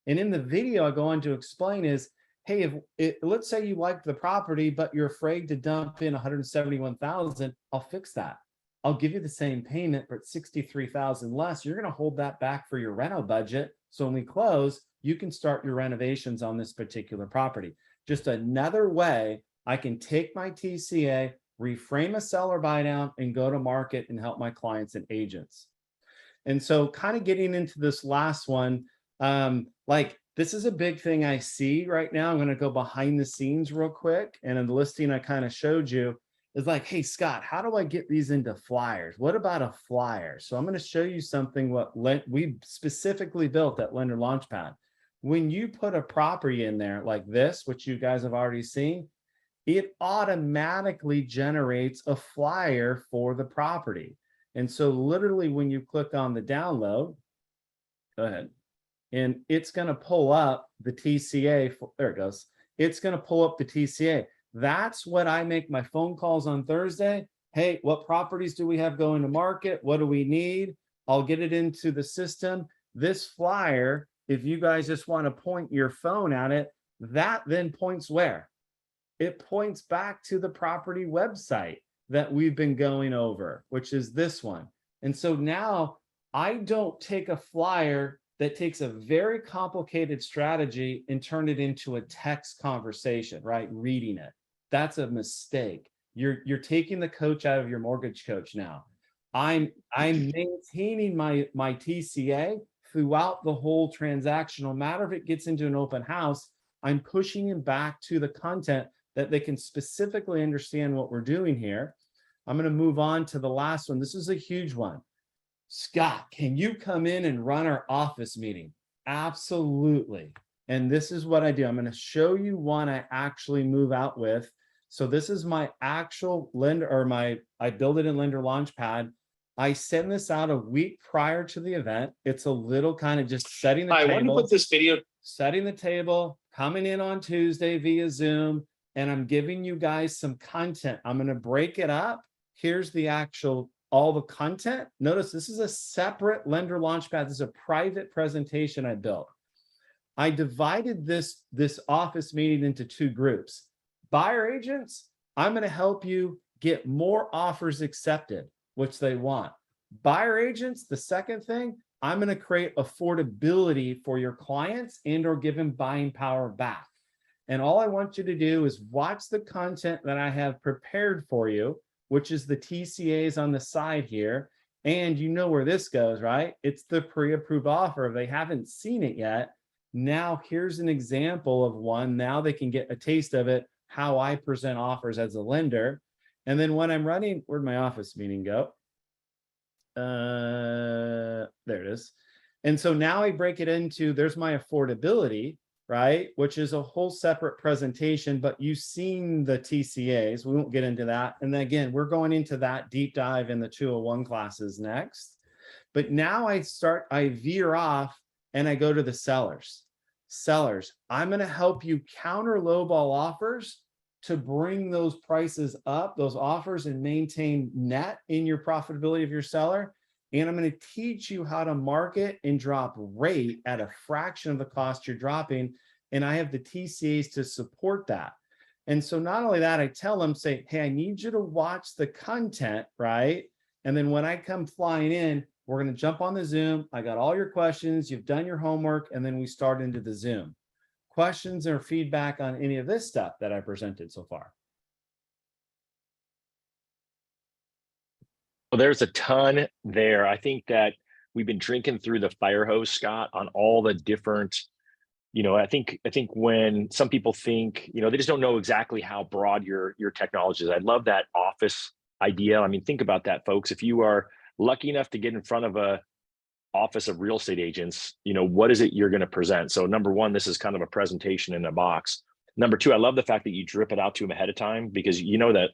And in the video, I go on to explain is, hey, let's say you like the property, but you're afraid to dump in $171,000, I'll fix that. I'll give you the same payment, but $63,000 less. You're going to hold that back for your rental budget. So when we close, you can start your renovations on this particular property. Just another way I can take my TCA, reframe a seller buy down, and go to market and help my clients and agents. And so kind of getting into this last one, like this is a big thing I see right now. I'm going to go behind the scenes real quick. And in the listing I kind of showed you is like, hey, Scott, how do I get these into flyers? What about a flyer? So I'm going to show you something what we specifically built at Lender Launchpad. When you put a property in there like this, which you guys have already seen, it automatically generates a flyer for the property. And so literally when you click on the download, go ahead, and it's going to pull up the TCA. There it goes. It's going to pull up the TCA. That's what I make my phone calls on Thursday. Hey, what properties do we have going to market? What do we need? I'll get it into the system. This flyer, if you guys just want to point your phone at it, that then points where? It points back to the property website that we've been going over, which is this one. And so now I don't take a flyer that takes a very complicated strategy and turn it into a text conversation, right? Reading it. That's a mistake. You're taking the coach out of your mortgage coach now. I'm maintaining my TCA throughout the whole transaction. No matter if it gets into an open house, I'm pushing them back to the content that they can specifically understand what we're doing here. I'm going to move on to the last one. This is a huge one. Scott, can you come in and run our office meeting? Absolutely. And this is what I do. I'm going to show you one I actually move out with. So this is my actual lender, or I build it in Lender Launchpad. I send this out a week prior to the event. It's a little kind of just setting the table. I want to put this video. Setting the table, coming in on Tuesday via Zoom, and I'm giving you guys some content. I'm going to break it up. Here's the actual, all the content. Notice this is a separate Lender Launchpad. This is a private presentation I built. I divided this office meeting into two groups. Buyer agents, I'm going to help you get more offers accepted, which they want. Buyer agents, the second thing, I'm going to create affordability for your clients and or give them buying power back. And all I want you to do is watch the content that I have prepared for you, which is the TCAs on the side here. And you know where this goes, right? It's the pre-approved offer. If they haven't seen it yet, now here's an example of one. Now they can get a taste of it, how I present offers as a lender. And then when I'm running, where'd my office meeting go? There it is. And so now I break it into, there's my affordability, right? Which is a whole separate presentation, but you've seen the TCAs. We won't get into that. And then again, we're going into that deep dive in the 201 classes next. But now I veer off and I go to the sellers. Sellers, I'm going to help you counter lowball offers to bring those prices up, those offers, and maintain net in your profitability of your seller. And I'm going to teach you how to market and drop rate at a fraction of the cost you're dropping. And I have the TCAs to support that. And so not only that, I tell them, say, hey, I need you to watch the content, right? And then when I come flying in, we're going to jump on the Zoom. I got all your questions. You've done your homework. And then we start into the Zoom. Questions or feedback on any of this stuff that I presented so far? Well, there's a ton there. I think that we've been drinking through the fire hose, Scott, on all the different, I think when some people think, they just don't know exactly how broad your technology is. I love that office idea. I mean, think about that, folks. If you are lucky enough to get in front of a office of real estate agents, what is it you're going to present? So number one, this is kind of a presentation in a box. Number two, I love the fact that you drip it out to them ahead of time, because you know that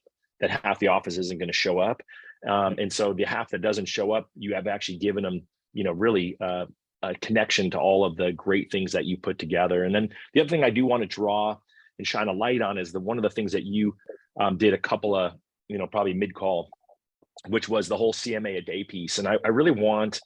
half the office isn't going to show up. And so the half that doesn't show up, you have actually given them, really a connection to all of the great things that you put together. And then the other thing I do want to draw and shine a light on is one of the things that you did a couple of, probably mid-call, which was the whole CMA a day piece. And I really want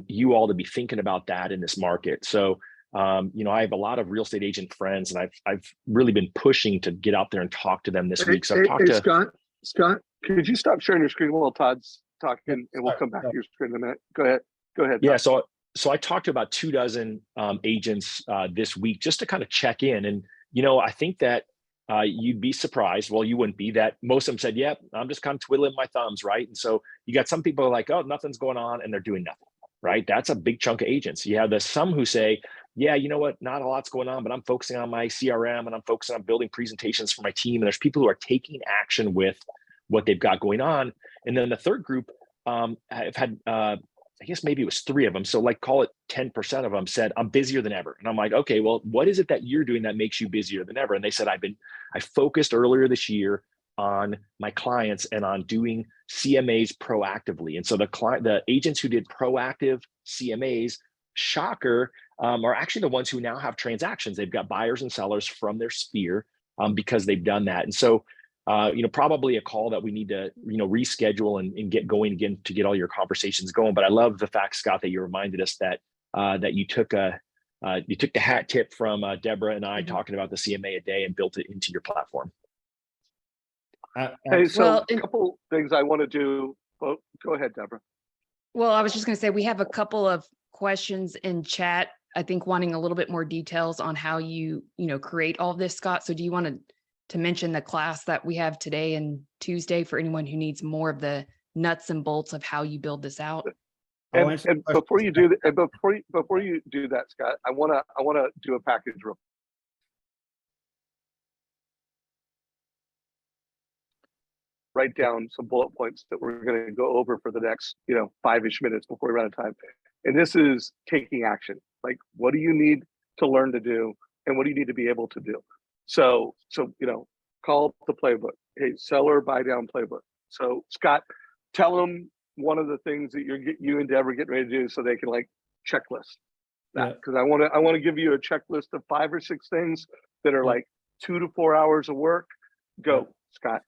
you all to be thinking about that in this market. So, I have a lot of real estate agent friends, and I've really been pushing to get out there and talk to them this week. So I've talked to Scott, could you stop sharing your screen while Todd's talking, and we'll come back to your screen in a minute. Go ahead. Yeah. Todd. So I talked to about 24 agents this week just to kind of check in. And, I think that you'd be surprised. Well, you wouldn't be, that most of them said, yeah, I'm just kind of twiddling my thumbs. Right. And so you got some people like, oh, nothing's going on, and they're doing nothing. Right. That's a big chunk of agents. You have some who say, yeah, you know what, not a lot's going on, but I'm focusing on my CRM and I'm focusing on building presentations for my team. And there's people who are taking action with what they've got going on. And then the third group, I've had, I guess maybe it was 3 of them. So call it 10% of them said, I'm busier than ever. And I'm like, okay, well, what is it that you're doing that makes you busier than ever? And they said, I focused earlier this year on my clients and on doing CMAs proactively. And so the agents who did proactive CMAs, shocker, are actually the ones who now have transactions. They've got buyers and sellers from their sphere because they've done that. And so, probably a call that we need to, reschedule and get going again to get all your conversations going. But I love the fact, Scott, that you reminded us that you took the hat tip from Deborah and I talking about the CMA a day and built it into your platform. Hey, so a couple things I want to do. Oh, go ahead, Deborah. Well, I was just going to say, we have a couple of questions in chat, I think, wanting a little bit more details on how you create all of this, Scott. So do you want to mention the class that we have today and Tuesday for anyone who needs more of the nuts and bolts of how you build this out? And before you do that, before you do that, Scott, I wanna do a package real. Write down some bullet points that we're going to go over for the next 5-ish minutes before we run out of time. And this is taking action. Like, what do you need to learn to do, and what do you need to be able to do? So call the playbook. Hey, seller buy down playbook. So Scott, tell them one of the things that you and Deborah getting ready to do, so they can checklist that. Because I want to give you a checklist of 5 or 6 things that are 2 to 4 hours of work. Go, Scott.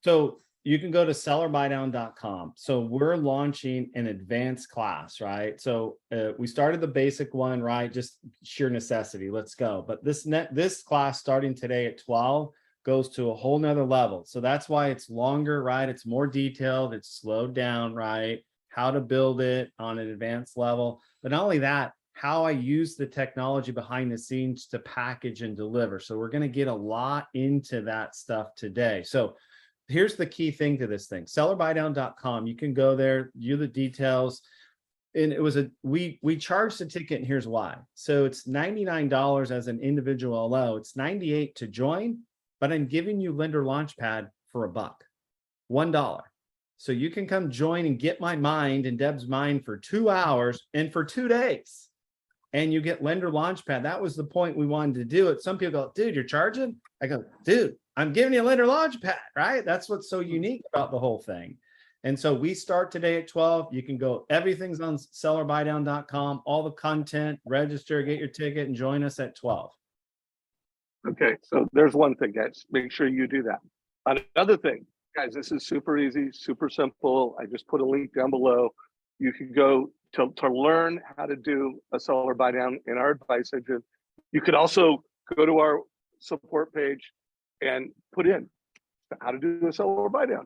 So you can go to sellerbuydown.com. So we're launching an advanced class, right? So we started the basic one, right? Just sheer necessity. Let's go. But this class starting today at 12 goes to a whole nother level. So that's why it's longer, right? It's more detailed. It's slowed down, right? How to build it on an advanced level. But not only that, how I use the technology behind the scenes to package and deliver. So we're going to get a lot into that stuff today. So here's the key thing to this thing. Sellerbuydown.com. You can go there, view the details. And it was we charged the ticket, and here's why. So it's $99 as an individual LO. It's $98 to join, but I'm giving you Lender Launchpad for $1. So you can come join and get my mind and Deb's mind for 2 hours and for 2 days. And you get Lender Launchpad. That was the point we wanted to do it. Some people go, dude, you're charging? I go, dude, I'm giving you a Lender Launchpad, right? That's what's so unique about the whole thing. And so we start today at 12. You can go, everything's on sellerbuydown.com, all the content, register, get your ticket, and join us at 12. Okay, so there's one thing, guys. Make sure you do that. Another thing, guys, this is super easy, super simple. I just put a link down below. You can go to learn how to do a seller buy down in our advice engine. You could also go to our support page and put in how to do a seller buy down.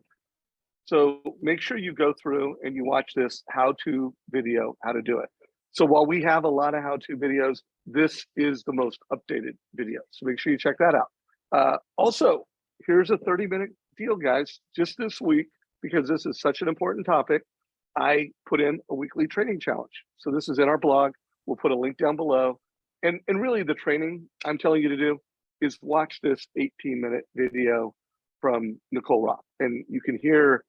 So make sure you go through and you watch this how-to video, how to do it. So while we have a lot of how-to videos, this is the most updated video. So make sure you check that out. Also, here's a 30-minute deal, guys, just this week, because this is such an important topic. I put in a weekly training challenge. So this is in our blog. We'll put a link down below. And really the training I'm telling you to do is watch this 18-minute video from Nicole Roth. And you can hear,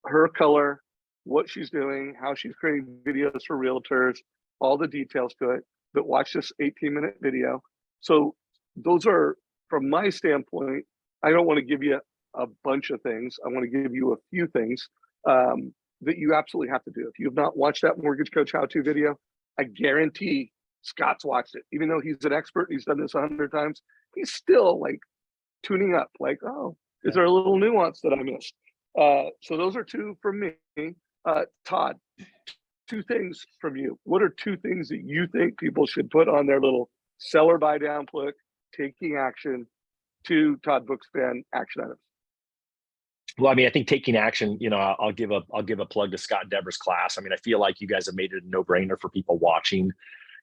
her color, what she's doing, how she's creating videos for realtors, all the details to it, but watch this 18-minute video. So those are, from my standpoint, I don't want to give you a bunch of things. I want to give you a few things that you absolutely have to do. If you have not watched that Mortgage Coach how-to video, I guarantee Scott's watched it. Even though he's an expert, he's done this 100 times, he's still like tuning up, like, oh, is there a little nuance that I missed? So those are two from me. Todd, two things from you. What are two things that you think people should put on their little seller buy down click, taking action, to Todd Bookspan action items? Well, I mean, I think taking action, you know, I'll give a plug to Scott and Deborah's class. I mean, I feel like you guys have made it a no-brainer for people watching,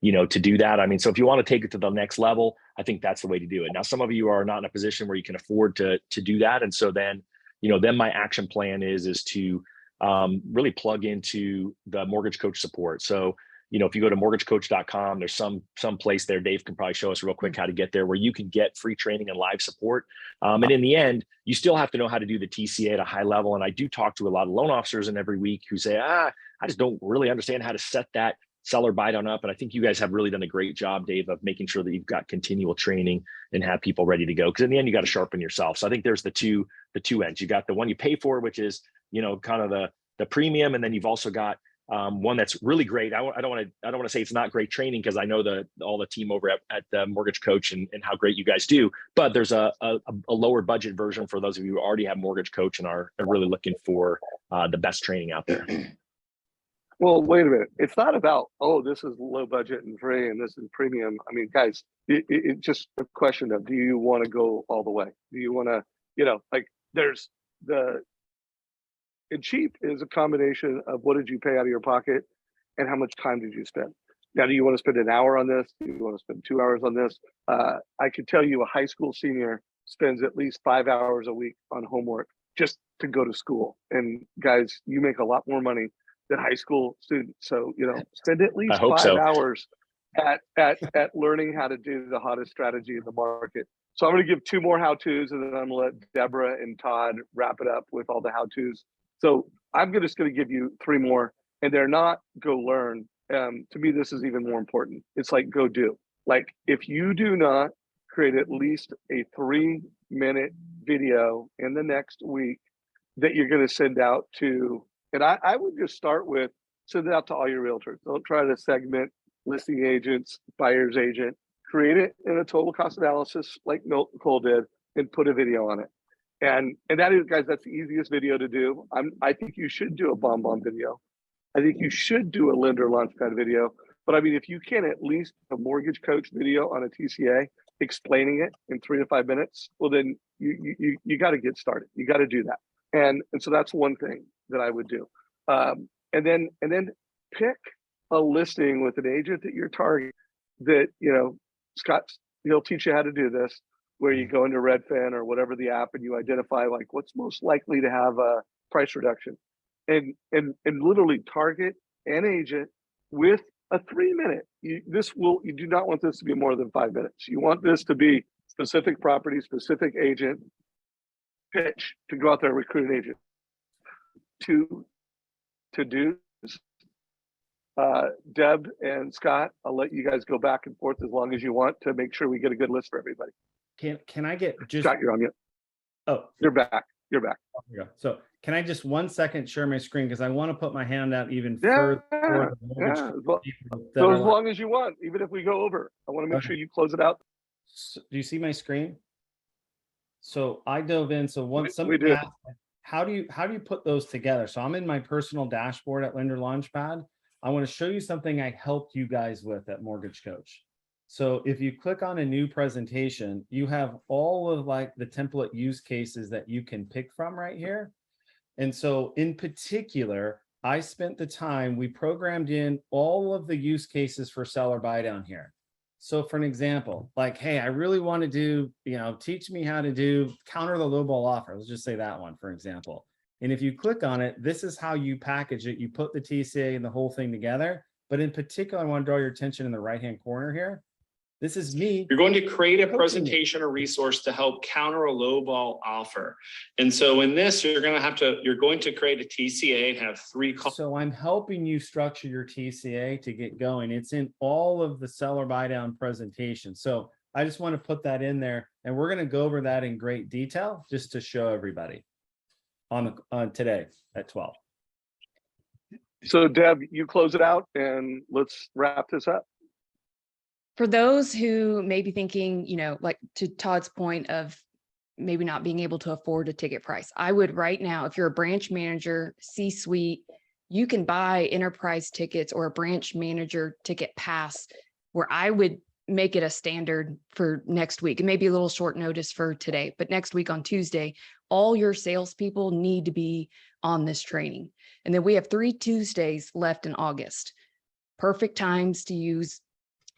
you know, to do that. I mean, so if you want to take it to the next level, I think that's the way to do it. Now, some of you are not in a position where you can afford to do that. And so then, you know, then my action plan is to really plug into the Mortgage Coach support. So, you know, if you go to mortgagecoach.com, there's some place there. Dave can probably show us real quick how to get there, where you can get free training and live support. And in the end, you still have to know how to do the TCA at a high level. And I do talk to a lot of loan officers in every week who say, I just don't really understand how to set that seller buy down up. And I think you guys have really done a great job, Dave, of making sure that you've got continual training and have people ready to go. Because in the end, you got to sharpen yourself. So I think there's the two ends. You got the one you pay for, which is, you know, kind of the premium, and then you've also got one that's really great. I don't want to say it's not great training, because I know all the team over at the Mortgage Coach and how great you guys do. But there's a lower budget version for those of you who already have Mortgage Coach and are really looking for the best training out there. Well, wait a minute. It's not about, oh, this is low budget and free and this is premium. I mean, guys, it's just a question of, do you want to go all the way? Do you want to, you know, like there's and cheap is a combination of what did you pay out of your pocket and how much time did you spend? Now, do you want to spend an hour on this? Do you want to spend 2 hours on this? I could tell you a high school senior spends at least 5 hours a week on homework just to go to school. And guys, you make a lot more money than high school students. So, you know, spend at least 5 hours at learning how to do the hottest strategy in the market. So I'm going to give 2 more how-tos, and then I'm going to let Deborah and Todd wrap it up with all the how-tos. So I'm just going to give you 3 more, and they're not go learn. To me, this is even more important. It's like go do. Like if you do not create at least a 3-minute video in the next week that you're going to send out to, and I would just start with send it out to all your realtors. Don't try to segment listing agents, buyer's agent. Create it in a total cost analysis like Nicole did, and put a video on it. And that is, guys, that's the easiest video to do. I think you should do a bomb video. I think you should do a lender launchpad video. But I mean, if you can at least a Mortgage Coach video on a TCA explaining it in 3 to 5 minutes, well, then you got to get started. You got to do that. And so that's one thing that I would do. And then pick a listing with an agent that you're targeting that, you know, he'll teach you how to do this, where you go into Redfin or whatever the app and you identify like what's most likely to have a price reduction, and literally target an agent with a 3-minute. You do not want this to be more than 5 minutes. You want this to be specific property, specific agent pitch to go out there and recruit an agent. To do Deb and Scott, I'll let you guys go back and forth as long as you want to make sure we get a good list for everybody. Can I get just Scott, you're on mute. Oh, you're back. You're back. There you go. So can I just 1 second share my screen, because I want to put my hand out even Yeah, further. So as long as you want, even if we go over, I want to make sure you close it out. So, do you see my screen? So I dove in. So once we did. How do you put those together? So I'm in my personal dashboard at Lender Launchpad. I want to show you something I helped you guys with at Mortgage Coach. So if you click on a new presentation, you have all of like the template use cases that you can pick from right here. And so in particular, I spent the time, we programmed in all of the use cases for seller buy down here. So for an example, like, hey, I really want to do, you know, teach me how to do counter the lowball offer. Let's just say that one, for example. And if you click on it, this is how you package it. You put the TCA and the whole thing together. But in particular, I want to draw your attention in the right-hand corner here. This is me. You're going to create a Coaching presentation or resource to help counter a lowball offer. And so in this, you're going to create a TCA and have 3 calls. So I'm helping you structure your TCA to get going. It's in all of the seller buy down presentations. So I just want to put that in there, and we're going to go over that in great detail just to show everybody on today at 12. So Deb, you close it out and let's wrap this up. For those who may be thinking, like to Todd's point of maybe not being able to afford a ticket price, I would right now, if you're a branch manager, C-suite, you can buy enterprise tickets or a branch manager ticket pass, where I would make it a standard for next week. It may be a little short notice for today, but next week on Tuesday, all your salespeople need to be on this training. And then we have 3 Tuesdays left in August. Perfect times to use.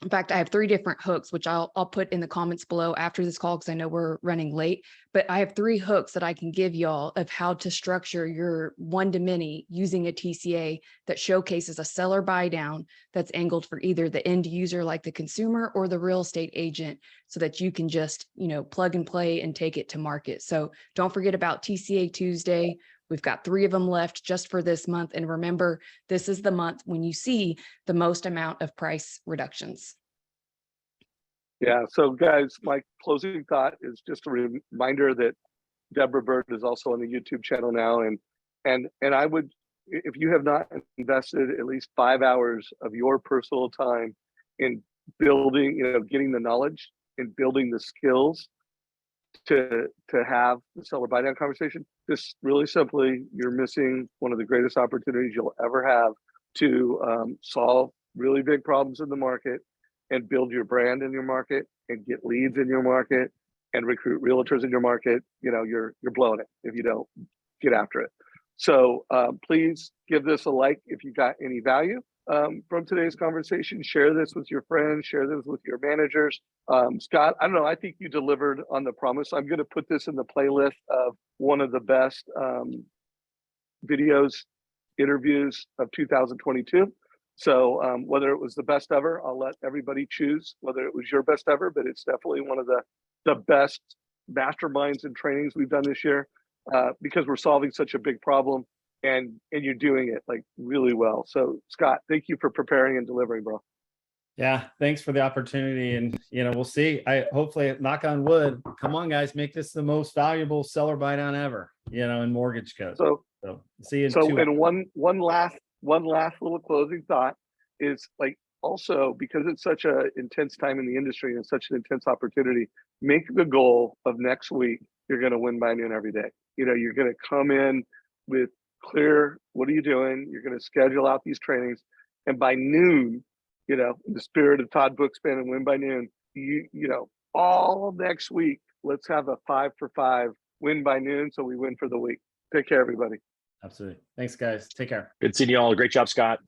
In fact, I have 3 different hooks, which I'll put in the comments below after this call because I know we're running late. But I have 3 hooks that I can give y'all of how to structure your one-to-many using a TCA that showcases a seller buy down that's angled for either the end user, like the consumer, or the real estate agent, so that you can just, plug and play and take it to market. So don't forget about TCA Tuesday. We've got 3 of them left just for this month. And remember, this is the month when you see the most amount of price reductions. Yeah. So guys, my closing thought is just a reminder that Deborah Bird is also on the YouTube channel now. And I would, if you have not invested at least 5 hours of your personal time in building, getting the knowledge and building the skills to have the seller buy down conversation, just really simply, you're missing one of the greatest opportunities you'll ever have to solve really big problems in the market and build your brand in your market and get leads in your market and recruit realtors in your market. You're blowing it if you don't get after it. So please give this a like if you got any value from today's conversation. Share this with your friends, share this with your managers. Scott, I don't know, I think you delivered on the promise. I'm going to put this in the playlist of one of the best interviews of 2022. So whether it was the best ever, I'll let everybody choose whether it was your best ever, but it's definitely one of the best masterminds and trainings we've done this year because we're solving such a big problem and you're doing it like really well. So Scott, thank you for preparing and delivering, bro. Yeah, thanks for the opportunity. And, we'll see. Hopefully, knock on wood, come on, guys, make this the most valuable seller buy down ever, in mortgage code. So see you in 2 weeks. And one last little closing thought is also because it's such an intense time in the industry and such an intense opportunity, make the goal of next week, you're going to win by noon every day. You're going to come in with clear, what are you doing? You're going to schedule out these trainings. And by noon, in the spirit of Todd Bookspan and Win by Noon, all next week, let's have a 5 for 5 win by noon. So we win for the week. Take care, everybody. Absolutely. Thanks, guys. Take care. Good seeing you all. Great job, Scott.